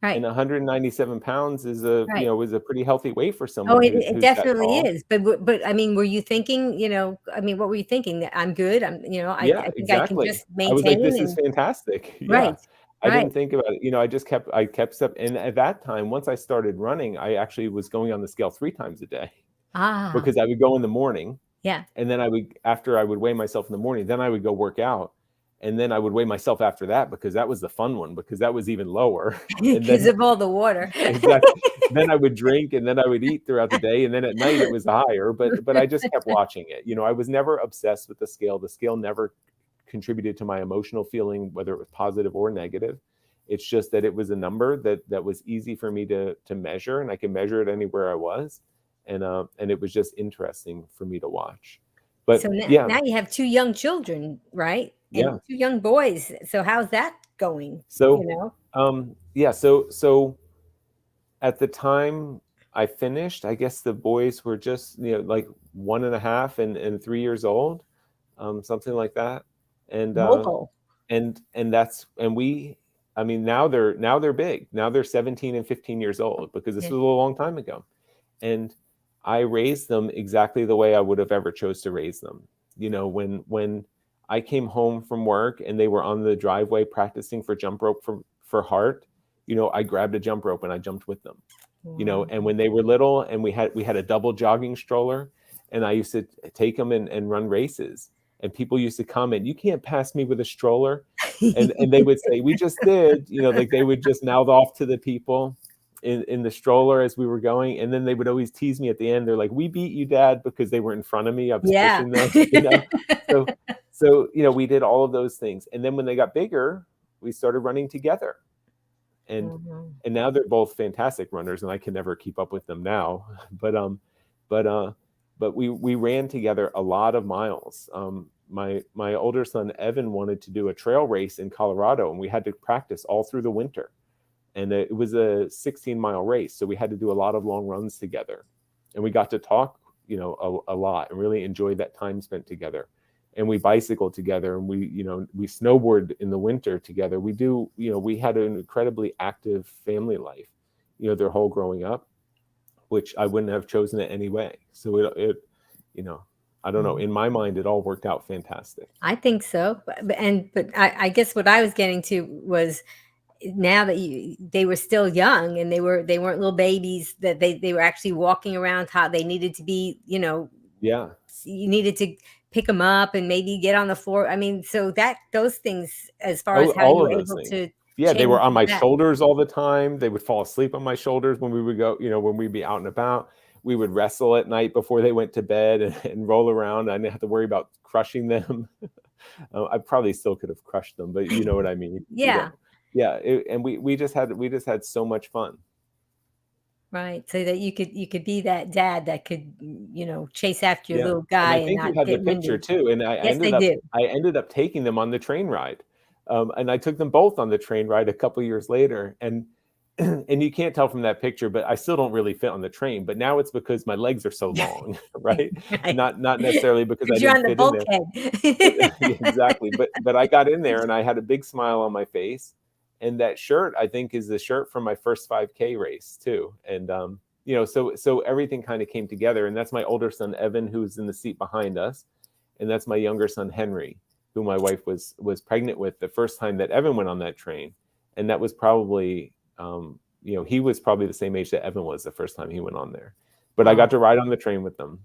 A: right.
B: and 197 pounds is was a pretty healthy weight for someone.
A: Oh, it definitely is. But I mean, were you thinking, what were you thinking? That I'm good. I think
B: exactly.
A: I can just maintain.
B: I was like, this is fantastic.
A: Right.
B: I didn't think about it. I kept step. And at that time, once I started running, I actually was going on the scale 3 times a day. Because I would go in the morning.
A: Yeah. And
B: then after I would weigh myself in the morning, then I would go work out. And then I would weigh myself after that, because that was the fun one, because that was even lower.
A: Because of all the water.
B: Exactly. Then I would drink, and then I would eat throughout the day. And then at night it was higher, but I just kept watching it. I was never obsessed with the scale. The scale never contributed to my emotional feeling, whether it was positive or negative. It's just that it was a number that was easy for me to measure, and I could measure it anywhere I was, and it was just interesting for me to watch. But
A: So
B: yeah,
A: now you have 2 young children, right?
B: yeah.
A: And 2 young boys. So how's that going, you
B: So
A: know?
B: yeah, so at the time I finished, I guess the boys were just, like 1.5 and 3 years old, something like that. And
A: Mobile.
B: I mean, now they're big. Now they're 17 and 15 years old, because this
A: Yeah.
B: was a long time ago. And I raised them exactly the way I would have ever chose to raise them. When I came home from work and they were on the driveway practicing for jump rope for heart, I grabbed a jump rope and I jumped with them.
A: Wow.
B: And when they were little, and we had a double jogging stroller, and I used to take them and run races, and people used to comment, "You can't pass me with a stroller," and they would say, "We just did," like they would just mouth off to the people in the stroller as we were going, and then they would always tease me at the end. They're like, "We beat you, Dad," because they were in front of me. I was
A: Yeah.
B: pushing them, So we did all of those things, and then when they got bigger, we started running together, and
A: Mhm.
B: and now they're both fantastic runners, and I can never keep up with them now. But but uh, but we ran together a lot of miles. My older son Evan wanted to do a trail race in Colorado, and we had to practice all through the winter. And it was a 16-mile race, so we had to do a lot of long runs together, and we got to talk, a lot, and really enjoyed that time spent together. And we bicycled together, and we snowboard in the winter together. We had an incredibly active family life, their whole growing up, which I wouldn't have chosen it anyway. So I don't know.
A: Mhm.
B: In my mind, it all worked out fantastic.
A: I think so. But I guess what I was getting to was, now that they were still young, and they weren't little babies, that they were actually walking around how they needed to be,
B: Yeah.
A: you needed to pick them up and maybe get on the floor. I mean, so those things, as far
B: Oh,
A: as how you
B: all
A: were
B: of those
A: able
B: things.
A: to
B: Yeah, they were
A: change
B: on my
A: that.
B: shoulders all the time. They would fall asleep on my shoulders when we would go, when we'd be out and about. We would wrestle at night before they went to bed, and roll around. I didn't have to worry about crushing them. I probably still could have crushed them, but you know what I mean.
A: Yeah.
B: Yeah. And we just had so much fun.
A: Right. So that you could be that dad that could, chase after your
B: Yeah,
A: little
B: and
A: guy
B: I
A: and
B: think you
A: not
B: have the
A: get
B: picture
A: winded.
B: too. And I
A: Yes, they
B: ended up
A: do.
B: I ended up taking them on the train ride, and I took them both on the train ride a couple years later. And and you can't tell from that picture, but I still don't really fit on the train. But now it's because my legs are so long, right?
A: Right.
B: Not necessarily because I
A: Because you're
B: didn't
A: on the
B: fit in there.
A: bulkhead.
B: Yeah, exactly. But I got in there, and I had a big smile on my face. And that shirt, I think, is the shirt from my first 5K race too. And so everything kind of came together. And that's my older son Evan, who's in the seat behind us, and that's my younger son Henry, who my wife was pregnant with the first time that Evan went on that train. And that was probably, he was probably the same age that Evan was the first time he went on there. But I
A: Oh,
B: got to ride on the train with them.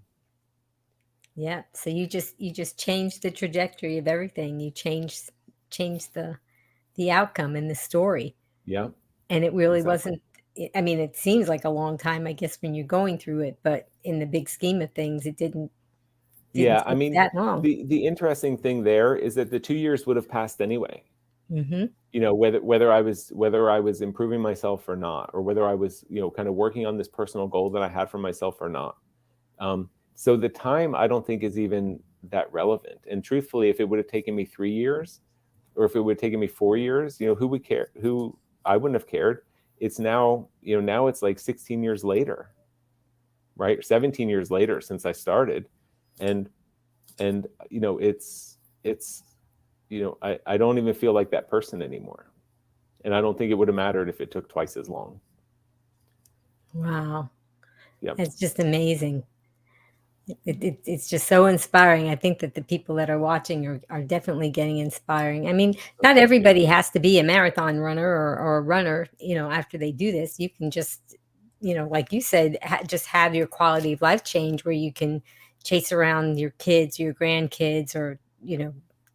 A: yeah. So you just changed the trajectory of everything. You changed the outcome in the story.
B: Yeah,
A: And it really
B: exactly.
A: wasn't, I mean, it seems like a long time, I guess, when you're going through it, but in the big scheme of things, it didn't
B: Yeah, I
A: take
B: mean,
A: that long.
B: the interesting thing there is that the 2 years would have passed anyway.
A: Mhm.
B: Whether I was improving myself or not, or whether I was, kind of working on this personal goal that I had for myself or not. So the time, I don't think, is even that relevant. And truthfully, if it would have taken me 3 years, or if it would have taken me 4 years, who would care? I wouldn't have cared. It's now, now it's like 16 years later, right? 17 years later since I started. And it's I don't even feel like that person anymore. And I don't think it would have mattered if it took twice as long.
A: Wow.
B: Yep.
A: It's just amazing. It's just so inspiring. I think that the people that are watching are definitely getting inspiring. I mean, not
B: Thank you.
A: everybody has to be a marathon runner or a runner, after they do this. You can just, like you said, just have your quality of life change, where you can chase around your kids, your grandkids, or,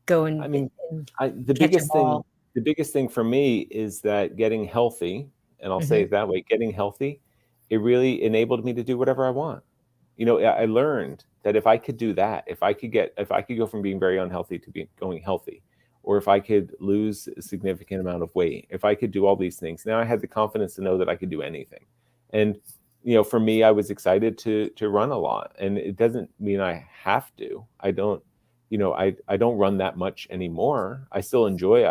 A: go
B: I
A: and,
B: mean,
A: and
B: the
A: catch a
B: biggest thing
A: ball.
B: the biggest thing for me is that getting healthy, and I'll say
A: Hmm.
B: it that way, getting healthy, it really enabled me to do whatever I want. I learned that if I could do that, if I could go from being very unhealthy to going healthy, or if I could lose a significant amount of weight, if I could do all these things. Now I had the confidence to know that I could do anything. And, for me, I was excited to run a lot, and it doesn't mean I have to. I don't run that much anymore. I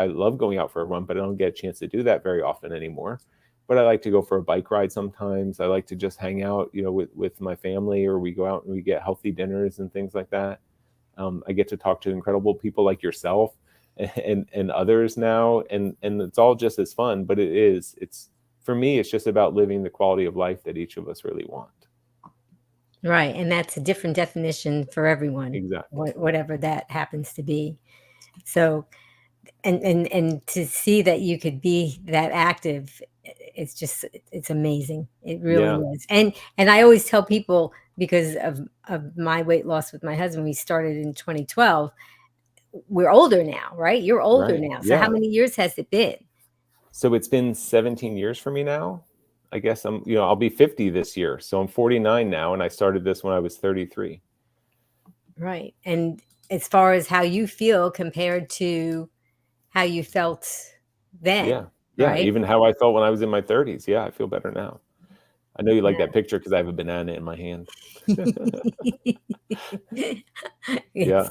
B: love going out for a run, but I don't get a chance to do that very often anymore. But I like to go for a bike ride sometimes. I like to just hang out, with my family, or we go out and we get healthy dinners and things like that. I get to talk to incredible people like yourself and others now, and it's all just as fun. But it's for me, it's just about living the quality of life that each of us really want.
A: Right. And that's a different definition for everyone,
B: Exactly.
A: whatever that happens to be. So, and to see that you could be that active, it's amazing. It really
B: Yeah.
A: is. And I always tell people, because of my weight loss with my husband, we started in 2012. We're older now, right? You're older
B: Right.
A: now. So how
B: Yeah.
A: many years has it been?
B: So it's been 17 years for me now. I guess I'll be 50 this year. So I'm 49 now, and I started this when I was 33.
A: Right. And as far as how you feel compared to how you felt then,
B: Yeah. Yeah.
A: right?
B: Even how I felt when I was in my 30s. Yeah, I feel better now. I know you like
A: Yeah.
B: that picture because I have a banana in my hand.
A: Yes.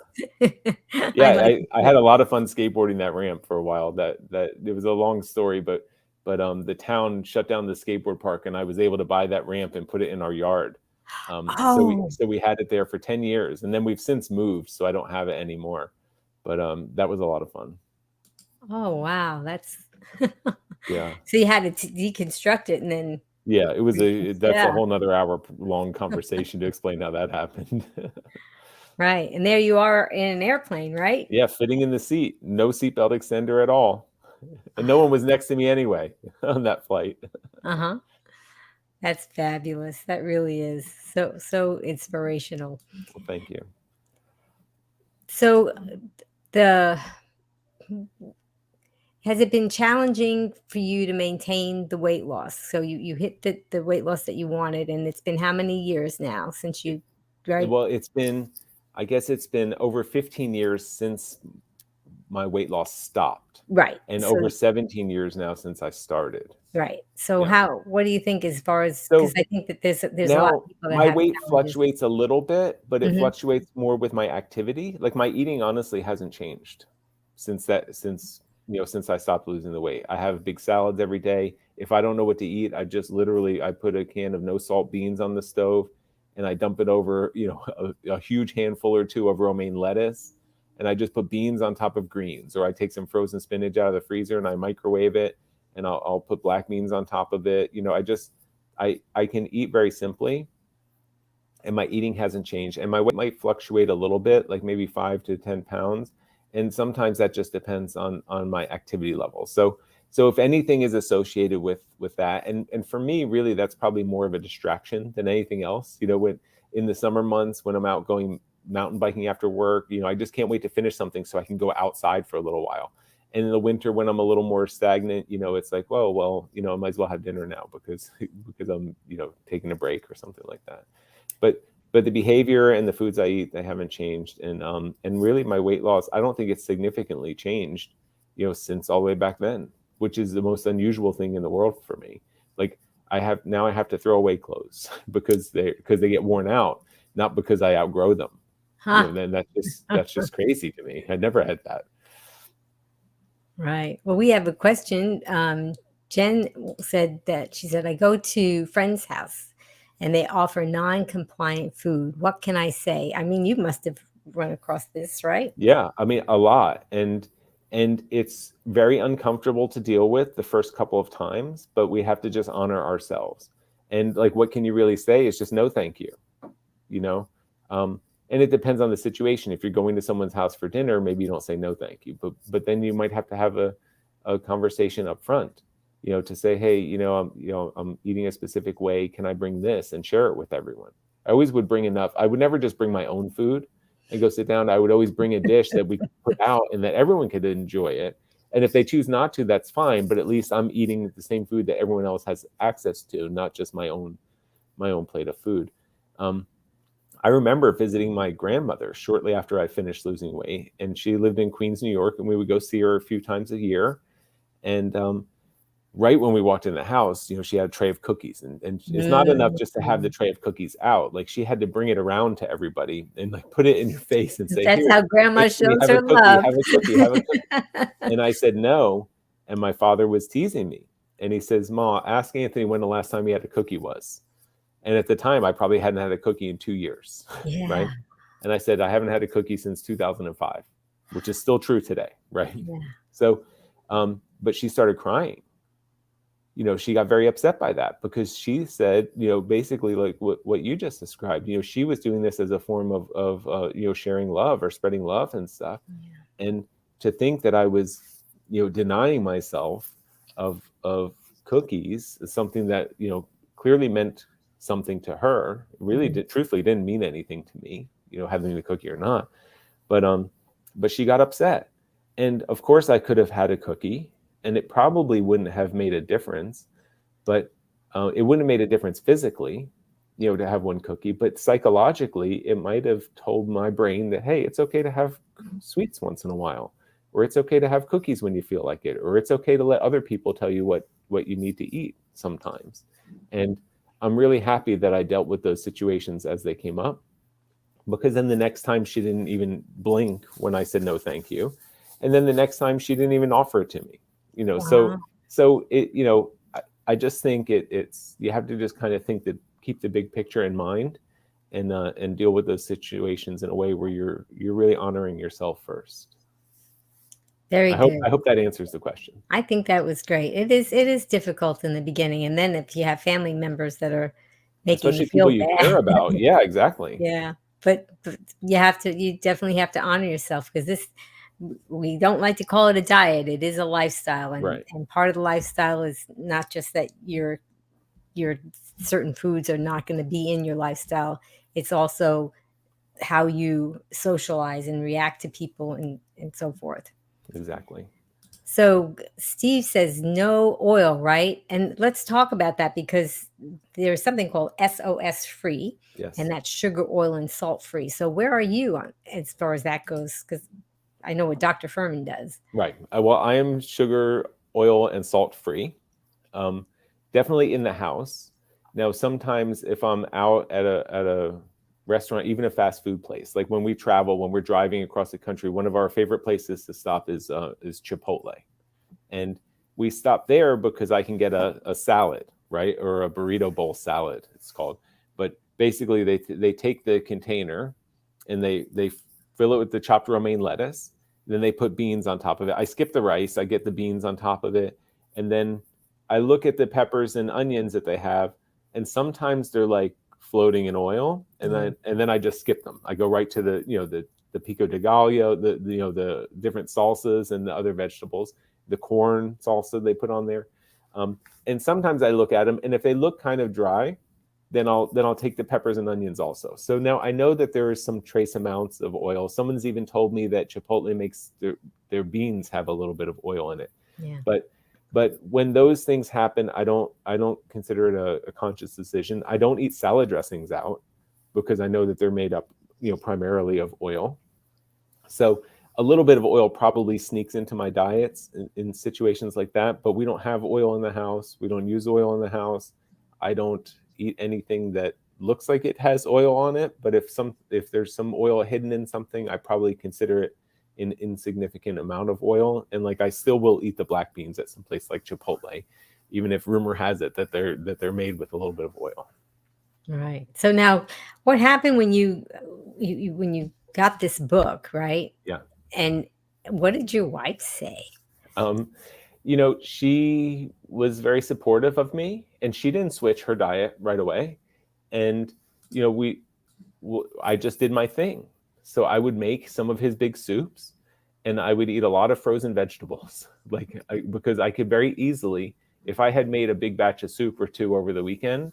B: Yeah,
A: like
B: I had a lot of fun skateboarding that ramp for a while. That it was a long story, but the town shut down the skateboard park, and I was able to buy that ramp and put it in our yard.
A: Oh,
B: So we had it there for 10 years, and then we've since moved, so I don't have it anymore. But that was a lot of fun.
A: oh, wow. That's
B: Yeah.
A: so you had to deconstruct it and then,
B: Yeah, that's a
A: yeah,
B: whole nother hour long conversation to explain how that happened.
A: right. And there you are in an airplane, right?
B: Yeah, fitting in the seat, no seatbelt extender at all. And no one was next to me anyway on that flight.
A: Uh-huh. That's fabulous. That really is so inspirational.
B: Well, thank you.
A: So the has it been challenging for you to maintain the weight loss? So you hit the weight loss that you wanted, and it's been how many years now since you, right?
B: Well, I guess it's been over 15 years since my weight loss stopped,
A: Right.
B: and
A: So
B: over 17 years now since I started.
A: right. So
B: Yeah.
A: what do you think as far as, because
B: So
A: I think that there's a lot of
B: now
A: people that
B: my
A: have
B: weight
A: challenges.
B: fluctuates a little bit, but it
A: Mhm.
B: fluctuates more with my activity. Like my eating honestly hasn't changed since I stopped losing the weight. I have big salads every day. If I don't know what to eat, I put a can of no salt beans on the stove, and I dump it over, a huge handful or two of romaine lettuce, and I just put beans on top of greens, or I take some frozen spinach out of the freezer and I microwave it, and I'll put black beans on top of it. I can eat very simply, and my eating hasn't changed, and my weight might fluctuate a little bit, like maybe 5 to 10 pounds, and sometimes that just depends on my activity level. So if anything is associated with that, and for me, really, that's probably more of a distraction than anything else. When in the summer months, when I'm out going mountain biking after work, I just can't wait to finish something so I can go outside for a little while. And in the winter, when I'm a little more stagnant, it's like, well, I might as well have dinner now because I'm taking a break or something like that. But the behavior and the foods I eat, they haven't changed, and really my weight loss, I don't think it's significantly changed, since all the way back then, which is the most unusual thing in the world for me. Like I have to throw away clothes because they get worn out, not because I outgrow them.
A: Huh.
B: Then that's just crazy to me. I never had that.
A: Right. Well, we have a question. Jen said I go to friend's house and they offer non-compliant food. What can I say? I mean, you must have run across this, right?
B: Yeah, I mean, a lot. And it's very uncomfortable to deal with the first couple of times, but we have to just honor ourselves. And like, what can you really say? It's just no, thank you. And it depends on the situation. If you're going to someone's house for dinner, maybe you don't say no, thank you. But then you might have to have a conversation up front, to say, hey, I'm eating a specific way. Can I bring this and share it with everyone? I always would bring enough. I would never just bring my own food and go sit down. I would always bring a dish that we could put out and that everyone could enjoy it. And if they choose not to, that's fine. But at least I'm eating the same food that everyone else has access to, not just my own plate of food. I remember visiting my grandmother shortly after I finished losing weight, and she lived in Queens, New York, and we would go see her a few times a year. And right when we walked in the house, she had a tray of cookies, and it's not enough just to have the tray of cookies out. Like, she had to bring it around to everybody and like put it in your face and say,
A: That's
B: "Here,
A: how grandma
B: take me,
A: shows
B: have a
A: her
B: cookie,
A: love.
B: have a cookie, have a cookie." And I said no, and my father was teasing me, and he says, "Ma, ask Anthony when the last time he had a cookie was." And at the time, I probably hadn't had a cookie in 2 years, right?
A: Yeah.
B: And I said, "I haven't had a cookie since 2005, which is still true today, right?
A: Yeah.
B: So, but she started crying. She got very upset by that because she said, basically like what you just described. She was doing this as a form of sharing love or spreading love and stuff.
A: Yeah.
B: And to think that I was, denying myself of cookies is something that clearly meant something to her. Really, truthfully, didn't mean anything to me. Having the cookie or not, but she got upset, and of course I could have had a cookie and it probably wouldn't have made a difference, but it wouldn't have made a difference physically, to have one cookie, but psychologically, it might have told my brain that, hey, it's okay to have sweets once in a while, or it's okay to have cookies when you feel like it, or it's okay to let other people tell you what you need to eat sometimes. And I'm really happy that I dealt with those situations as they came up, because then the next time she didn't even blink when I said no, thank you. And then the next time she didn't even offer it to me.
A: Wow.
B: So it, I just think it's, you have to just kind of keep the big picture in mind, and deal with those situations in a way where you're really honoring yourself first.
A: Very good.
B: I hope that answers the question.
A: I think that was great. It is difficult in the beginning, and then if you have family members that are making you
B: Especially people
A: feel
B: you
A: bad.
B: care about. Yeah, exactly.
A: Yeah, but you definitely have to honor yourself, because we don't like to call it a diet. It is a lifestyle, and
B: Right.
A: part of the lifestyle is not just that your certain foods are not going to be in your lifestyle. It's also how you socialize and react to people, and so forth.
B: Exactly.
A: So Steve says no oil, right? And let's talk about that, because there's something called SOS free,
B: Yes.
A: and that's sugar, oil, and salt free. So where are you on as far as that goes? Because I know what Dr. Furman does.
B: Right. Well, I am sugar, oil, and salt free. Definitely in the house. Now, sometimes if I'm out at a restaurant, even a fast food place, like when we travel, when we're driving across the country, one of our favorite places to stop is Chipotle, and we stop there because I can get a salad, right, or a burrito bowl salad, it's called. But basically, they take the container and they fill it with the chopped romaine lettuce. Then they put beans on top of it. I skip the rice. I get the beans on top of it, and then I look at the peppers and onions that they have, and sometimes they're like floating in oil, and then I just skip them. I go right to the pico de gallo, the different salsas and the other vegetables, the corn salsa they put on there, and sometimes I look at them, and if they look kind of dry, then I'll take the peppers and onions also. So now I know that there is some trace amounts of oil. Someone's even told me that Chipotle makes their beans have a little bit of oil in it.
A: Yeah.
B: But when those things happen, I don't consider it a conscious decision. I don't eat salad dressings out because I know that they're made up, primarily of oil. So a little bit of oil probably sneaks into my diets in situations like that, but we don't have oil in the house. We don't use oil in the house. I don't eat anything that looks like it has oil on it, but if there's some oil hidden in something, I probably consider it an insignificant amount of oil. And like, I still will eat the black beans at some place like Chipotle, even if rumor has it that they're made with a little bit of oil.
A: Right. So now, what happened when you got this book, right?
B: Yeah.
A: And what did your wife say?
B: She was very supportive of me, and she didn't switch her diet right away. And I just did my thing. So I would make some of his big soups, and I would eat a lot of frozen vegetables, because I could very easily, if I had made a big batch of soup or two over the weekend.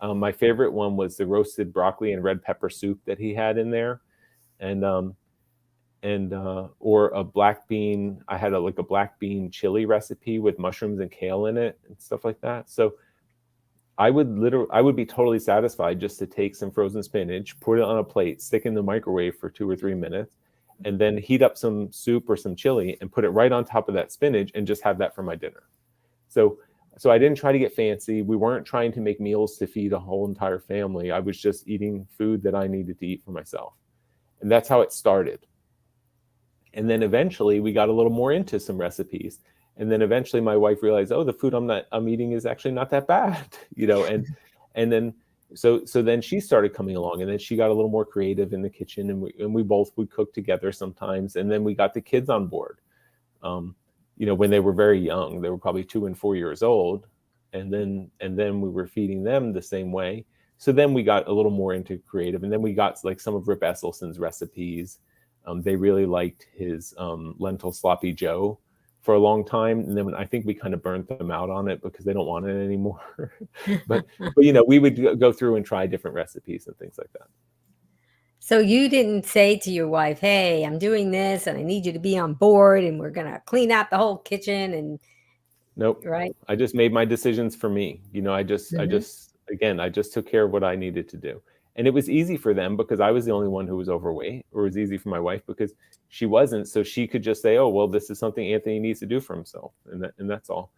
B: My favorite one was the roasted broccoli and red pepper soup that he had in there, or a black bean. I had a black bean chili recipe with mushrooms and kale in it and stuff like that. So I would be totally satisfied just to take some frozen spinach, put it on a plate, stick it in the microwave for 2 or 3 minutes, and then heat up some soup or some chili and put it right on top of that spinach and just have that for my dinner. So I didn't try to get fancy. We weren't trying to make meals to feed a whole entire family. I was just eating food that I needed to eat for myself. And that's how it started. And then eventually we got a little more into some recipes. And then eventually my wife realized, oh, the food I'm eating is actually not that bad, and then so then she started coming along, and then she got a little more creative in the kitchen, and we both would cook together sometimes. And then we got the kids on board. When they were very young, they were probably 2 and 4 years old, and then we were feeding them the same way. So then we got a little more into creative, and then we got like some of Rip Esselson's recipes. They really liked his lentil sloppy Joe for a long time, and then I think we kind of burnt them out on it because they don't want it anymore. but we would go through and try different recipes and things like that.
A: So you didn't say to your wife, hey, I'm doing this and I need you to be on board and we're going to clean out the whole kitchen and
B: nope.
A: Right.
B: I just made my decisions for me. I just took care of what I needed to do. And it was easy for them because I was the only one who was overweight, or it was easy for my wife because she wasn't. So she could just say, oh, well, this is something Anthony needs to do for himself. And that's all.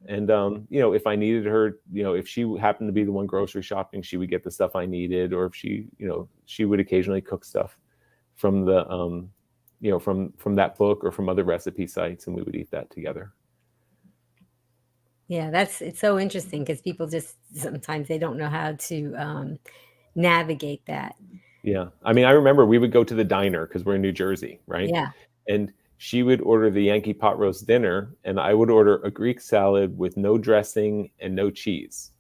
B: And, if I needed her, if she happened to be the one grocery shopping, she would get the stuff I needed. Or if she would occasionally cook stuff from the, from that book or from other recipe sites, and we would eat that together.
A: Yeah, it's so interesting because people just sometimes they don't know how to navigate that.
B: Yeah. I mean, I remember we would go to the diner because we're in New Jersey, right?
A: Yeah.
B: And she would order the Yankee pot roast dinner, and I would order a Greek salad with no dressing and no cheese,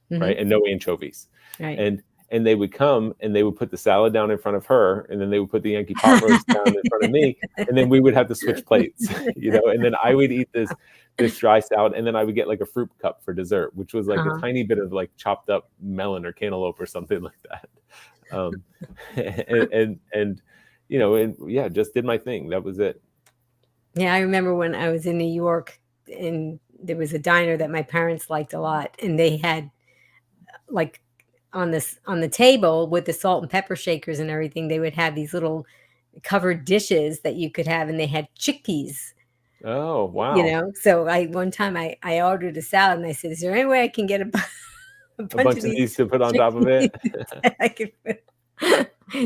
B: right? And no anchovies.
A: Right.
B: And they would come and they would put the salad down in front of her, and then they would put the Yankee pot roast down in front of me, and then we would have to switch plates, and then I would eat this dry salad, and then I would get like a fruit cup for dessert, which was like a tiny bit of like chopped up melon or cantaloupe or something like that. Just did my thing. That was it.
A: Yeah, I remember when I was in New York, and there was a diner that my parents liked a lot, and they had like on the table with the salt and pepper shakers and everything, they would have these little covered dishes that you could have, and they had chickpeas.
B: Oh, wow.
A: So one time I ordered a salad, and I said, is there any way I can get a
B: bunch of these to put on top of it?
A: I could put.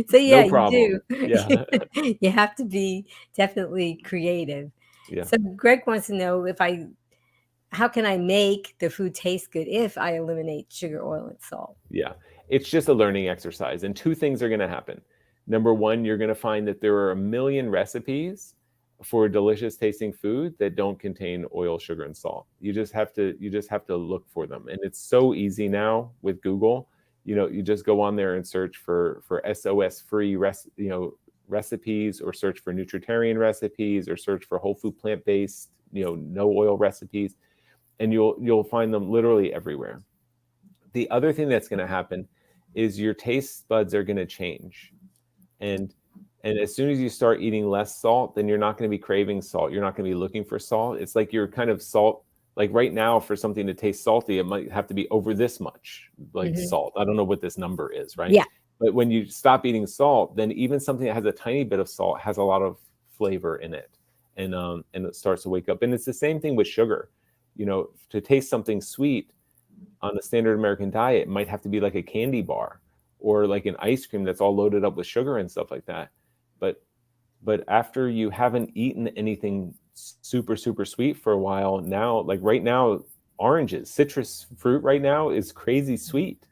A: So yeah,
B: no problem.
A: You do.
B: Yeah.
A: You have to be definitely creative.
B: Yeah.
A: So Greg wants to know how can I make the food taste good if I eliminate sugar, oil, and salt?
B: Yeah, it's just a learning exercise, and 2 things are going to happen. Number one, you're going to find that there are a million recipes for delicious tasting food that don't contain oil, sugar, and salt. You just have to look for them, and it's so easy now with Google. You just go on there and search for SOS free recipes, or search for nutritarian recipes, or search for whole food plant-based no oil recipes, and you'll find them literally everywhere. The other thing that's going to happen is your taste buds are going to change, and as soon as you start eating less salt, then you're not going to be craving salt. You're not going to be looking for salt. It's like you're kind of salt. Like right now, for something to taste salty, it might have to be over this much, salt. I don't know what this number is, right?
A: Yeah.
B: But when you stop eating salt, then even something that has a tiny bit of salt has a lot of flavor in it, and it starts to wake up. And it's the same thing with sugar. To taste something sweet on a standard American diet, it might have to be like a candy bar or like an ice cream that's all loaded up with sugar and stuff like that. But after you haven't eaten anything super, super sweet for a while now, like right now, oranges, citrus fruit right now is crazy sweet,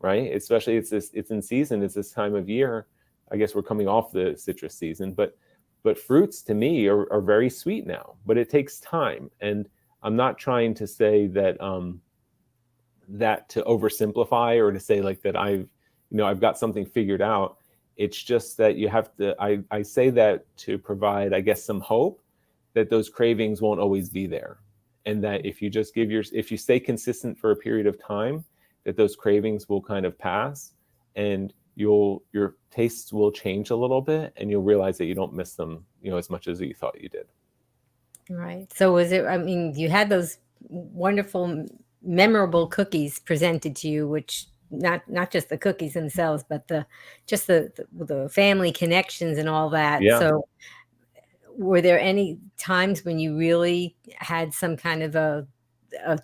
B: right? Especially it's in season. It's this time of year. I guess we're coming off the citrus season, but fruits to me are very sweet now, but it takes time. And I'm not trying to say that that to oversimplify or to say like that I've got something figured out. It's just that you have to, I say that to provide, I guess, some hope that those cravings won't always be there. And that if you just if you stay consistent for a period of time, that those cravings will kind of pass, and your tastes will change a little bit, and you'll realize that you don't miss them, as much as you thought you did.
A: Right. So you had those wonderful memorable cookies presented to you, which not just the cookies themselves, but the family connections and all that.
B: Yeah.
A: So were there any times when you really had some kind of a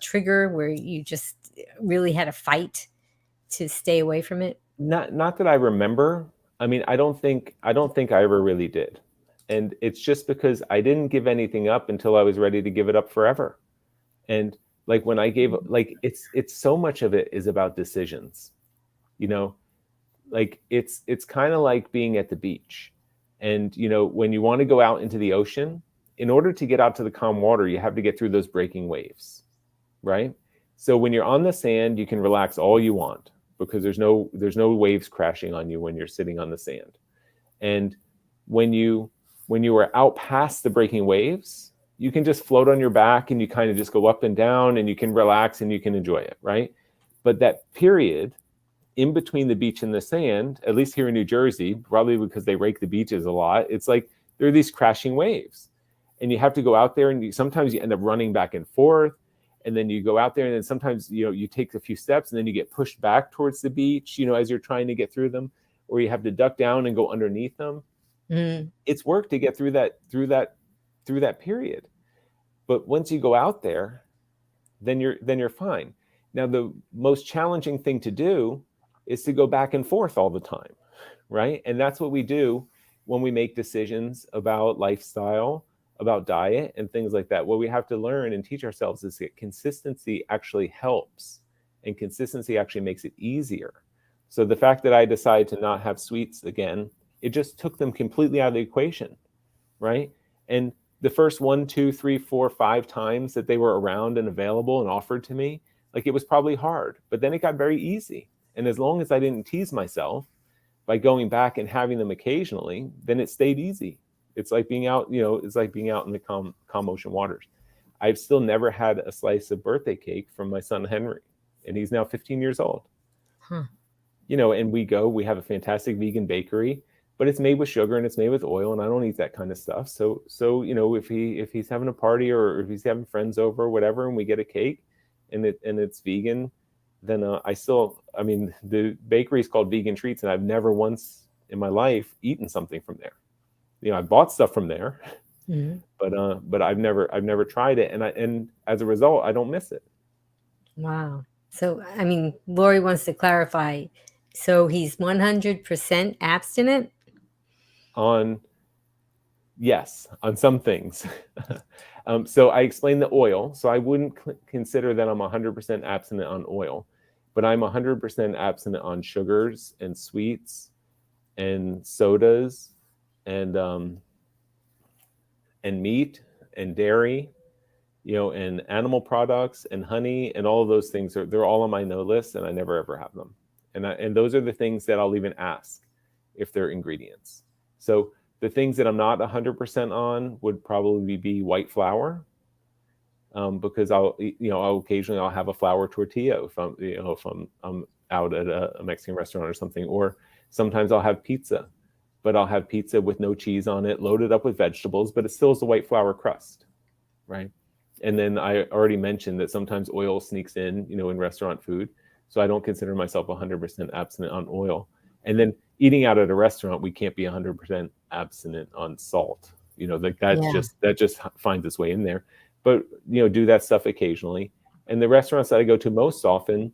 A: trigger where you just really had a fight to stay away from it?
B: Not that I remember. I mean, I don't think I ever really did. And it's just because I didn't give anything up until I was ready to give it up forever. And like when I gave, like it's so much of it is about decisions. You know, like it's kind of like being at the beach. And you know, when you want to go out into the ocean, in order to get out to the calm water, you have to get through those breaking waves, right? So when you're on the sand, you can relax all you want because there's no waves crashing on you when you're sitting on the sand. And when you are out past the breaking waves, you can just float on your back and you kind of just go up and down and you can relax and you can enjoy it, right? But that period in between the beach and the sand, at least here in New Jersey, probably because they rake the beaches a lot, it's like there are these crashing waves. And you have to go out there and sometimes you end up running back and forth. And then you go out there and then sometimes, you know, you take a few steps and then you get pushed back towards the beach, you know, as you're trying to get through them, or you have to duck down and go underneath them. Mm. It's work to get through that period. But once you go out there, then you're fine. Now, the most challenging thing to do is to go back and forth all the time, right? And that's what we do when we make decisions about lifestyle, about diet and things like that. What we have to learn and teach ourselves is that consistency actually helps, and consistency actually makes it easier. So the fact that I decided to not have sweets again, it just took them completely out of the equation, right? And the first 1, 2, 3, 4, 5 times that they were around and available and offered to me, like it was probably hard, but then it got very easy. And as long as I didn't tease myself by going back and having them occasionally, then it stayed easy. It's like being out, you know, it's like being out in the calm ocean waters. I've still never had a slice of birthday cake from my son, Henry, and he's now 15 years old. Huh. You know, and we have a fantastic vegan bakery, but it's made with sugar and it's made with oil, and I don't eat that kind of stuff. So, you know, if he's having a party or if he's having friends over or whatever, and we get a cake and it's vegan, then I mean, the bakery is called Vegan Treats, and I've never once in my life eaten something from there. You know, I bought stuff from there, mm-hmm. but I've never tried it, and as a result, I don't miss it.
A: Wow. So, I mean, Lori wants to clarify. So he's 100% abstinent?
B: Yes, on some things. So I explained the oil. So I wouldn't consider that I'm 100% abstinent on oil, but I'm 100% abstinent on sugars and sweets and sodas and meat and dairy, you know, and animal products and honey and all of those things they're all on my no list, and I never ever have them. And those are the things that I'll even ask if they're ingredients. So the things that I'm not 100% on would probably be white flour, because I'll occasionally have a flour tortilla if I'm out at a Mexican restaurant or something, or sometimes I'll have pizza, but I'll have pizza with no cheese on it, loaded up with vegetables, but it still is a white flour crust, right? And then I already mentioned that sometimes oil sneaks in, you know, in restaurant food. So I don't consider myself 100% abstinent on oil. And then eating out at a restaurant, we can't be 100% abstinent on salt. You know, like that just finds its way in there. But, you know, do that stuff occasionally. And the restaurants that I go to most often,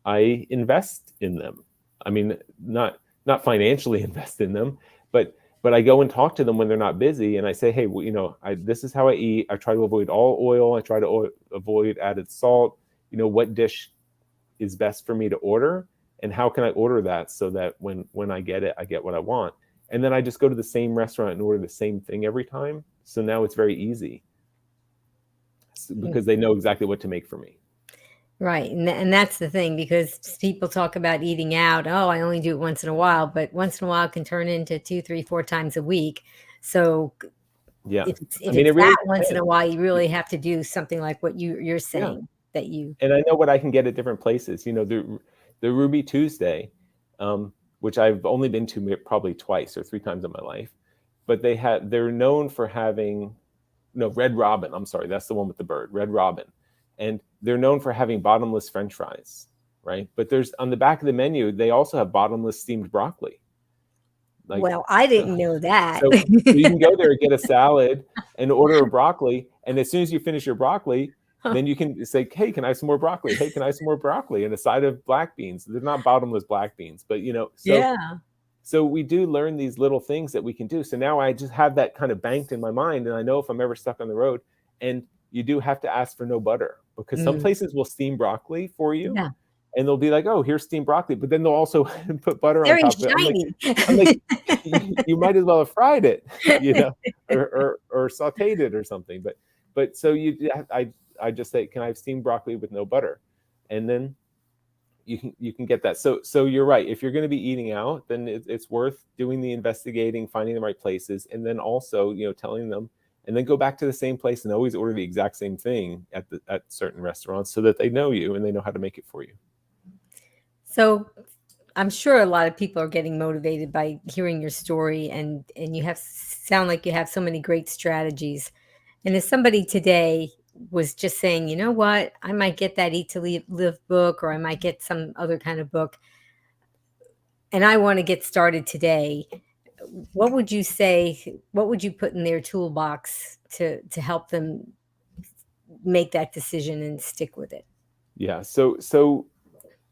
B: I invest in them. I mean, not financially invest in them, but I go and talk to them when they're not busy, and I say, hey, well, you know, this is how I eat. I try to avoid all oil. I try to avoid added salt. You know, what dish is best for me to order, and how can I order that so that when I get it, I get what I want. And then I just go to the same restaurant and order the same thing every time. So now it's very easy because they know exactly what to make for me.
A: Right. And that's the thing, because people talk about eating out. Oh, I only do it once in a while, but once in a while can turn into 2, 3, 4 times a week. So
B: yeah,
A: if it's really once in a while, you really have to do something like what you're saying that you.
B: And I know what I can get at different places. You know, the Ruby Tuesday, which I've only been to probably twice or 3 times in my life, but they're known for having, no, Red Robin. I'm sorry, that's the one with the bird, Red Robin. And they're known for having bottomless French fries, right? But there's on the back of the menu, they also have bottomless steamed broccoli. Like,
A: well, I didn't know that.
B: so you can go there and get a salad and order a broccoli. And as soon as you finish your broccoli, then you can say, hey, can I have some more broccoli? Hey, can I have some more broccoli? And a side of black beans. They're not bottomless black beans, but so we do learn these little things that we can do. So now I just have that kind of banked in my mind. And I know if I'm ever stuck on the road, and you do have to ask for no butter, because some places will steam broccoli for you.
A: Yeah.
B: And they'll be like, oh, here's steamed broccoli. But then they'll also put butter on
A: Very
B: top of it.
A: shiny.
B: I'm like, you might as well have fried it, or sauteed it or something. But so I just say, can I have steamed broccoli with no butter? And then you can get that. So you're right. If you're going to be eating out, then it's worth doing the investigating, finding the right places, and then also telling them, and then go back to the same place and always order the exact same thing at certain restaurants, so that they know you and they know how to make it for you.
A: So I'm sure a lot of people are getting motivated by hearing your story, and you sound like you have so many great strategies. And if somebody today was just saying, you know what, I might get that Eat to Live book, or I might get some other kind of book, and I want to get started today, what would you say? What would you put in their toolbox to help them make that decision and stick with it?
B: Yeah. So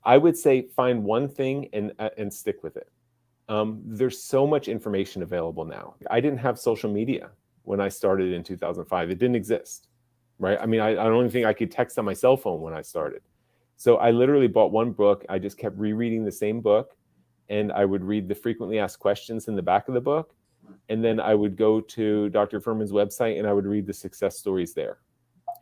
B: I would say find one thing and stick with it. There's so much information available now. I didn't have social media when I started in 2005. It didn't exist, right? I mean, I don't even think I could text on my cell phone when I started. So I literally bought one book. I just kept rereading the same book, and I would read the frequently asked questions in the back of the book. And then I would go to Dr. Furman's website and I would read the success stories there.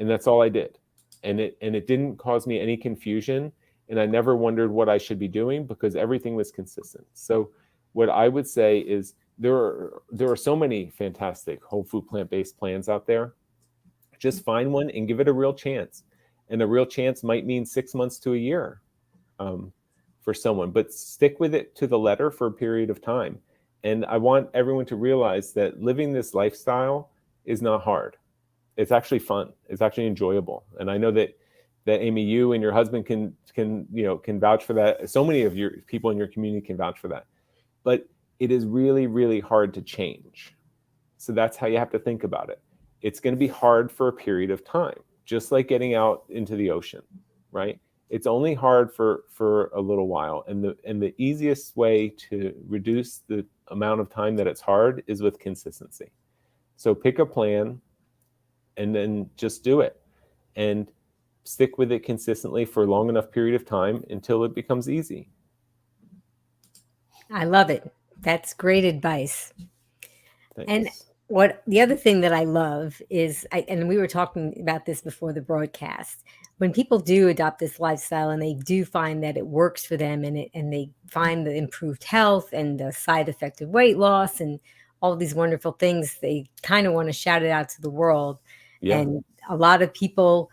B: And that's all I did. And it didn't cause me any confusion. And I never wondered what I should be doing, because everything was consistent. So what I would say is there are so many fantastic whole food plant-based plans out there. Just find one and give it a real chance. And a real chance might mean 6 months to a year for someone, but stick with it to the letter for a period of time. And I want everyone to realize that living this lifestyle is not hard. It's actually fun. It's actually enjoyable. And I know that Amy, you and your husband can vouch for that. So many of your people in your community can vouch for that. But it is really, really hard to change. So that's how you have to think about it. It's going to be hard for a period of time, just like getting out into the ocean, right? It's only hard for a little while. And the easiest way to reduce the amount of time that it's hard is with consistency. So pick a plan and then just do it. And stick with it consistently for a long enough period of time until it becomes easy.
A: I love it. That's great advice.
B: Thanks.
A: And what the other thing that I love is, and we were talking about this before the broadcast, when people do adopt this lifestyle and they do find that it works for them, and they find the improved health and the side effect of weight loss and all these wonderful things, they kind of want to shout it out to the world. Yeah. And a lot of people,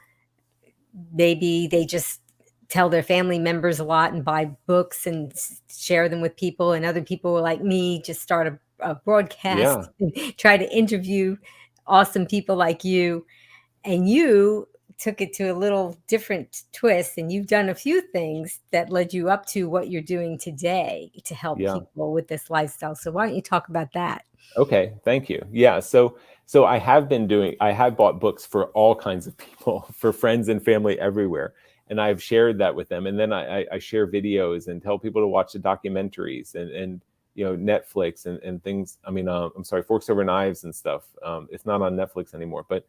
A: maybe they just tell their family members a lot and buy books and share them with people. And other people like me just start a broadcast and try to interview awesome people like you. And you took it to a little different twist, and you've done a few things that led you up to what you're doing today to help people with this lifestyle. So why don't you talk about that?
B: Okay, thank you. Yeah, so I have bought books for all kinds of people, for friends and family everywhere. And I've shared that with them. And then I share videos and tell people to watch the documentaries and Netflix and things. I mean, I'm sorry, Forks Over Knives and stuff. It's not on Netflix anymore, but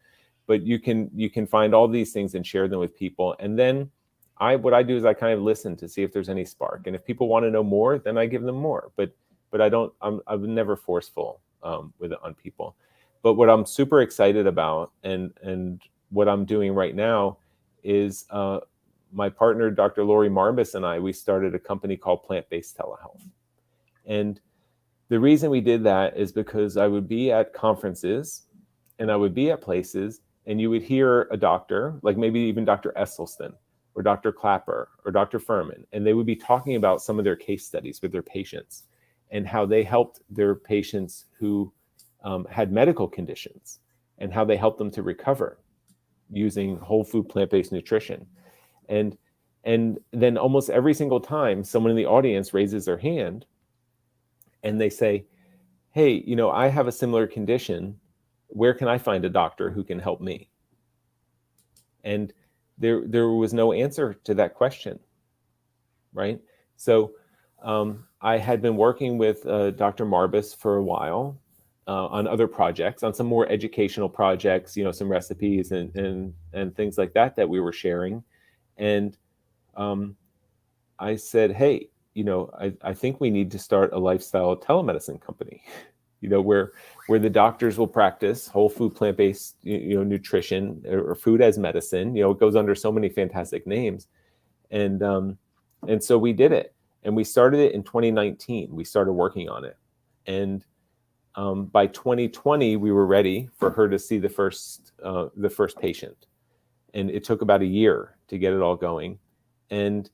B: you can find all these things and share them with people. And then what I do is I kind of listen to see if there's any spark. And if people want to know more, then I give them more. But I'm never forceful with it on people. But what I'm super excited about and what I'm doing right now is my partner, Dr. Lori Marbus, and we started a company called Plant-Based Telehealth. And the reason we did that is because I would be at conferences and I would be at places, and you would hear a doctor, like maybe even Dr. Esselstyn or Dr. Clapper or Dr. Furman, and they would be talking about some of their case studies with their patients and how they helped their patients who had medical conditions and how they helped them to recover. using whole food plant-based nutrition. And then almost every single time someone in the audience raises their hand and they say, hey, I have a similar condition. Where can I find a doctor who can help me? And there was no answer to that question, right? So I had been working with Dr. Marbus for a while on other projects, on some more educational projects, some recipes and things like that we were sharing. And I said, hey, I think we need to start a lifestyle telemedicine company, where the doctors will practice whole food plant-based, nutrition or food as medicine. It goes under so many fantastic names. And so we did it, and we started it in 2019. We started working on it. And by 2020, we were ready for her to see the first patient. And it took about a year to get it all going. And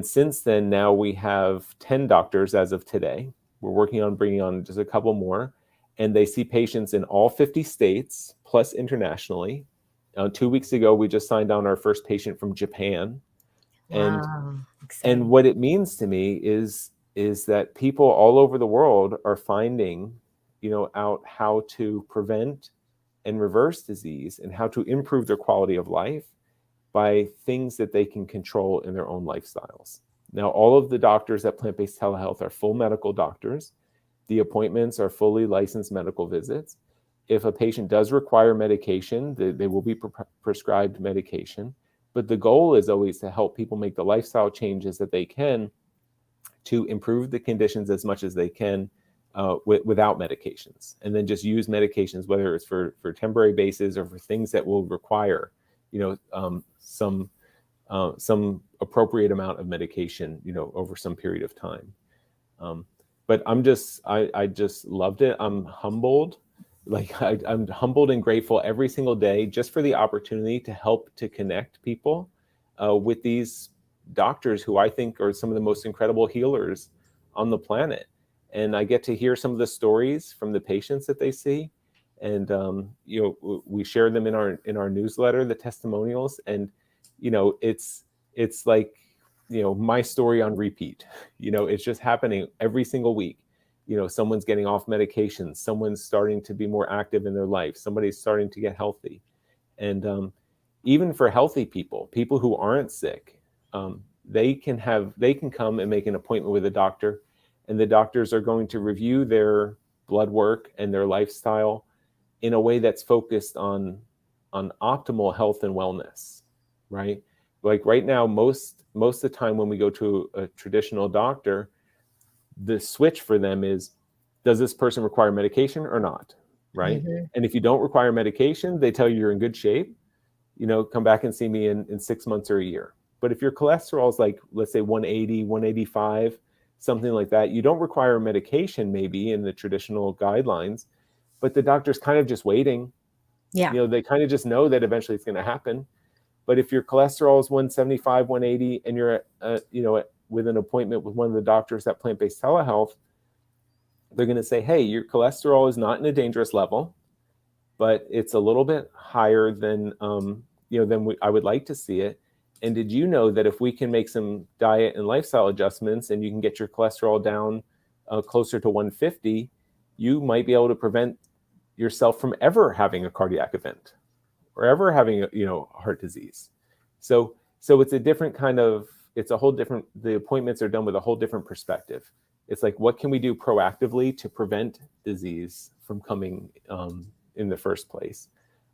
B: since then, now we have 10 doctors as of today. We're working on bringing on just a couple more. And they see patients in all 50 states, plus internationally. 2 weeks ago, we just signed on our first patient from Japan.
A: Wow.
B: And what it means to me is that people all over the world are finding, out how to prevent and reverse disease and how to improve their quality of life by things that they can control in their own lifestyles. Now, all of the doctors at Plant-Based Telehealth are full medical doctors. The appointments are fully licensed medical visits. If a patient does require medication, they will be prescribed medication. But the goal is always to help people make the lifestyle changes that they can to improve the conditions as much as they can without medications. And then just use medications, whether it's for temporary basis or for things that will require, some appropriate amount of medication, over some period of time. But I just loved it. I'm humbled. I'm humbled and grateful every single day just for the opportunity to help to connect people with these doctors who I think are some of the most incredible healers on the planet. And I get to hear some of the stories from the patients that they see. And, we share them in our newsletter, the testimonials. And, it's like, my story on repeat. It's just happening every single week. Someone's getting off medications, someone's starting to be more active in their life, somebody's starting to get healthy. And even for healthy people who aren't sick, they can come and make an appointment with a doctor, and the doctors are going to review their blood work and their lifestyle in a way that's focused on optimal health and wellness, right? Like right now, most of the time when we go to a traditional doctor, the switch for them is, does this person require medication or not, right? Mm-hmm. And if you don't require medication, they tell you you're in good shape, come back and see me in 6 months or a year. But if your cholesterol is like, let's say 180, 185, something like that, you don't require medication maybe in the traditional guidelines, but the doctor's kind of just waiting.
A: Yeah.
B: They kind of just know that eventually it's going to happen. But if your cholesterol is 175, 180, and you're with an appointment with one of the doctors at Plant-Based Telehealth, they're going to say, hey, your cholesterol is not in a dangerous level, but it's a little bit higher than I would like to see it. And did you know that if we can make some diet and lifestyle adjustments and you can get your cholesterol down closer to 150, you might be able to prevent yourself from ever having a cardiac event or ever having heart disease. So it's a different kind of, the appointments are done with a whole different perspective. It's like, what can we do proactively to prevent disease from coming in the first place?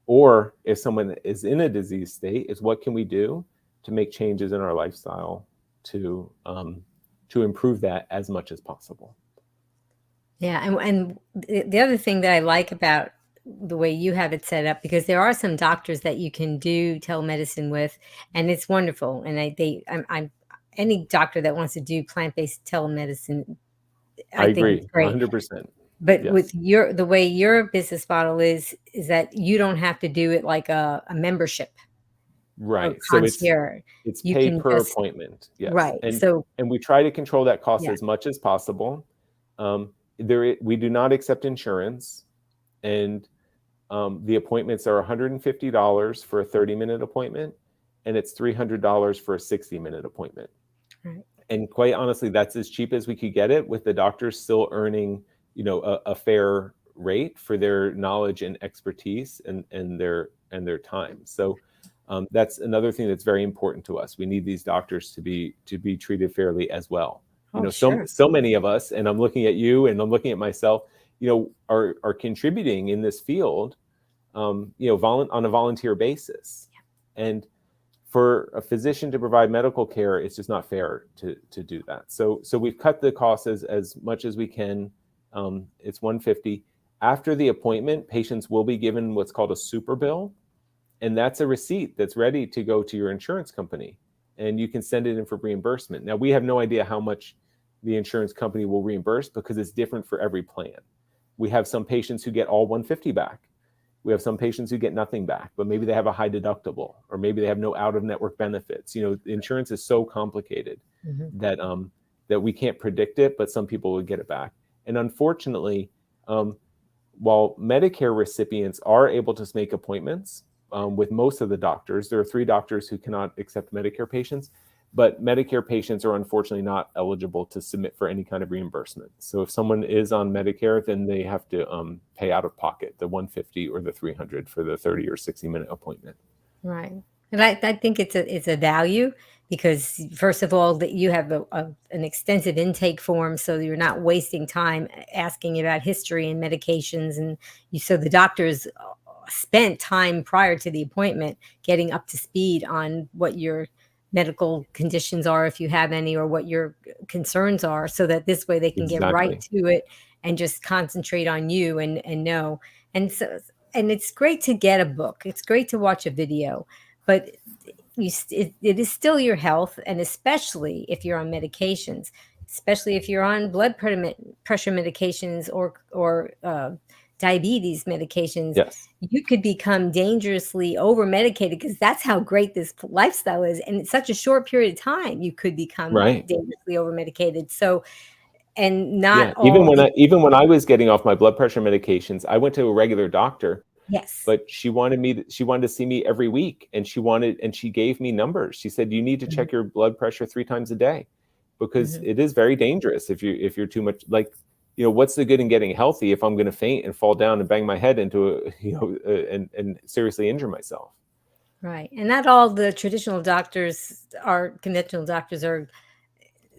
B: Or if someone is in a disease state, is what can we do to make changes in our lifestyle to improve that as much as possible?
A: Yeah, and the other thing that I like about the way you have it set up, because there are some doctors that you can do telemedicine with, and it's wonderful. And I'm any doctor that wants to do plant-based telemedicine, I think
B: agree,
A: it's great.
B: 100%.
A: But
B: Yes.
A: with the way your business model is that you don't have to do it like a membership.
B: Right. So it's
A: You
B: pay
A: can
B: per
A: just,
B: appointment. Yes.
A: right.
B: And we try to control that cost
A: Yeah.
B: as much as possible. We do not accept insurance, and The appointments are $150 for a 30-minute appointment, and it's $300 for a 60-minute appointment.
A: Right.
B: And quite honestly, that's as cheap as we could get it, with the doctors still earning, a fair rate for their knowledge and expertise and their time. So that's another thing that's very important to us. We need these doctors to be treated fairly as well.
A: Oh, sure.
B: So many of us, and I'm looking at you and I'm looking at myself, are contributing in this field, on a volunteer basis. Yeah. And for a physician to provide medical care, it's just not fair to do that. So we've cut the costs as much as we can. It's $150. After the appointment, patients will be given what's called a super bill, and that's a receipt that's ready to go to your insurance company, and you can send it in for reimbursement. Now, we have no idea how much the insurance company will reimburse because it's different for every plan. We have some patients who get all $150 back. We have some patients who get nothing back, but maybe they have a high deductible, or maybe they have no out-of-network benefits. Insurance is so complicated that we can't predict it, but some people will get it back. And unfortunately, while Medicare recipients are able to make appointments with most of the doctors, there are 3 doctors who cannot accept Medicare patients, but Medicare patients are unfortunately not eligible to submit for any kind of reimbursement. So if someone is on Medicare, then they have to pay out of pocket the $150 or the $300 for the 30 or 60-minute appointment.
A: Right. And I think it's a value, because first of all, that you have an extensive intake form, so you're not wasting time asking about history and medications, and so the doctors spent time prior to the appointment getting up to speed on what your medical conditions are, if you have any, or what your concerns are, so that this way they can get right to it and just concentrate on you and know. And so, and it's great to get a book. It's great to watch a video, but it is still your health, and especially if you're on medications, especially if you're on blood pressure medications or diabetes medications.
B: Yes.
A: You could become dangerously over medicated, because that's how great this lifestyle is. And in such a short period of time, you could become dangerously over medicated. So, and not
B: even when I was getting off my blood pressure medications, I went to a regular doctor.
A: Yes.
B: But she wanted to see me every week, and she gave me numbers. She said, you need to check your blood pressure 3 times a day, because it is very dangerous if you're too much, what's the good in getting healthy if I'm going to faint and fall down and bang my head into and seriously injure myself.
A: Right. And not all the conventional doctors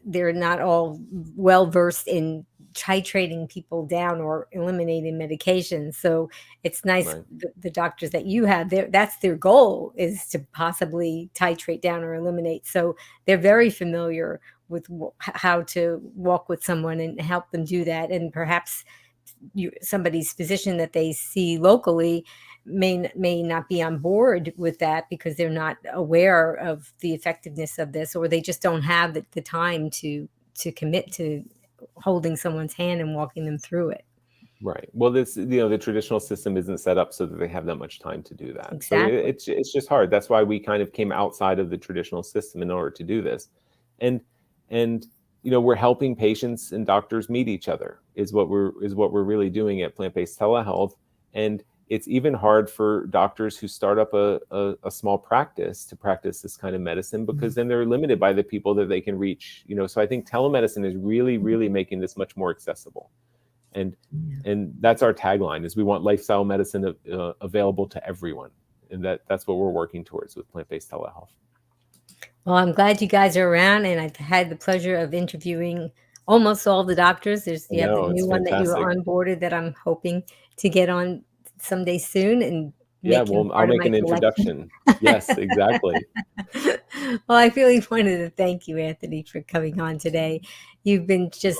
A: they're not all well versed in titrating people down or eliminating medications. So it's nice, the doctors that you have, that's their goal, is to possibly titrate down or eliminate. So they're very familiar with how to walk with someone and help them do that. And perhaps somebody's physician that they see locally may not be on board with that, because they're not aware of the effectiveness of this, or they just don't have the time to commit to holding someone's hand and walking them through it.
B: Right. Well, the traditional system isn't set up so that they have that much time to do that.
A: Exactly.
B: So it's just hard. That's why we kind of came outside of the traditional system in order to do this. And we're helping patients and doctors meet each other is what we're really doing at Plant-Based Telehealth. And it's even hard for doctors who start up a small practice to practice this kind of medicine, because then they're limited by the people that they can reach. So I think telemedicine is really, really making this much more accessible. And that's our tagline, is we want lifestyle medicine available to everyone. And that's what we're working towards with Plant-Based Telehealth.
A: Well, I'm glad you guys are around, and I've had the pleasure of interviewing almost all the doctors. You have the new one that you were onboarded that I'm hoping to get on someday soon, and
B: I'll make an introduction. Yes, exactly.
A: Well, I really wanted to thank you, Anthony, for coming on today. You've been just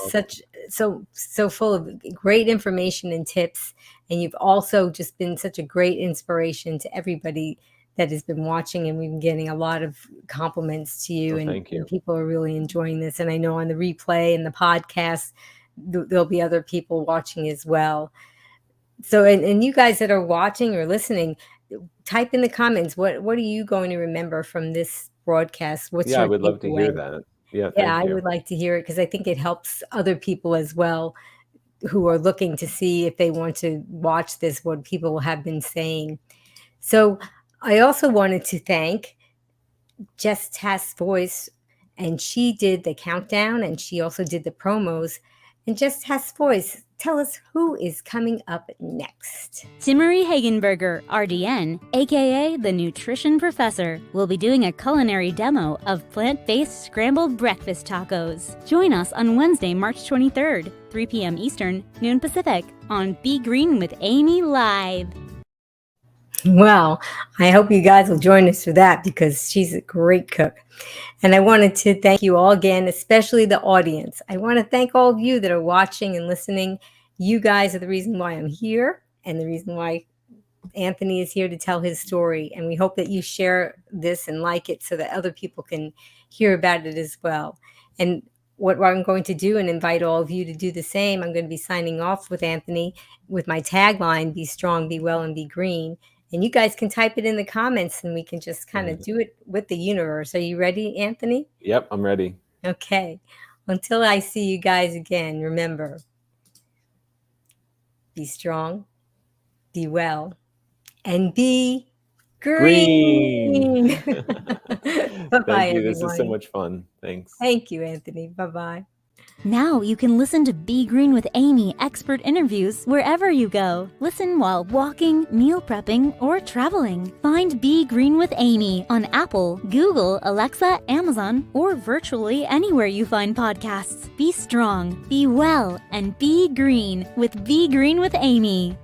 A: so full of great information and tips, and you've also just been such a great inspiration to everybody that has been watching, and we've been getting a lot of compliments to you.
B: Thank you.
A: And people are really enjoying this. And I know on the replay and the podcast, there'll be other people watching as well. So, and you guys that are watching or listening, type in the comments, what are you going to remember from this broadcast? What's your
B: I would love to hear
A: takeaway?
B: that. Yeah, thank you.
A: I would like to hear it, because I think it helps other people as well who are looking to see if they want to watch this, what people have been saying. So I also wanted to thank Jess Tass Voice, and she did the countdown and she also did the promos. And Jess Tass Voice, tell us who is coming up next.
C: Timmery Hagenberger, RDN, aka the Nutrition Professor, will be doing a culinary demo of plant-based scrambled breakfast tacos. Join us on Wednesday, March 23rd, 3 p.m. Eastern, noon Pacific, on Be Green with Amy Live.
A: Well, I hope you guys will join us for that because she's a great cook. And I wanted to thank you all again, especially the audience. I want to thank all of you that are watching and listening. You guys are the reason why I'm here and the reason why Anthony is here to tell his story. And we hope that you share this and like it so that other people can hear about it as well. And what I'm going to do and invite all of you to do the same, I'm going to be signing off with Anthony with my tagline, be strong, be well, and be green. And you guys can type it in the comments and we can just kind of do it with the universe. Are you ready, Anthony?
B: Yep, I'm ready.
A: Okay. Until I see you guys again, remember, be strong, be well, and be green. Bye-bye,
B: Thank you.
A: everyone.
B: This is so much fun. Thanks.
A: Thank you, Anthony. Bye-bye.
C: Now you can listen to Be Green with Amy expert interviews wherever you go. Listen while walking, meal prepping, or traveling. Find Be Green with Amy on Apple, Google, Alexa, Amazon, or virtually anywhere you find podcasts. Be strong, be well, and be green with Be Green with Amy.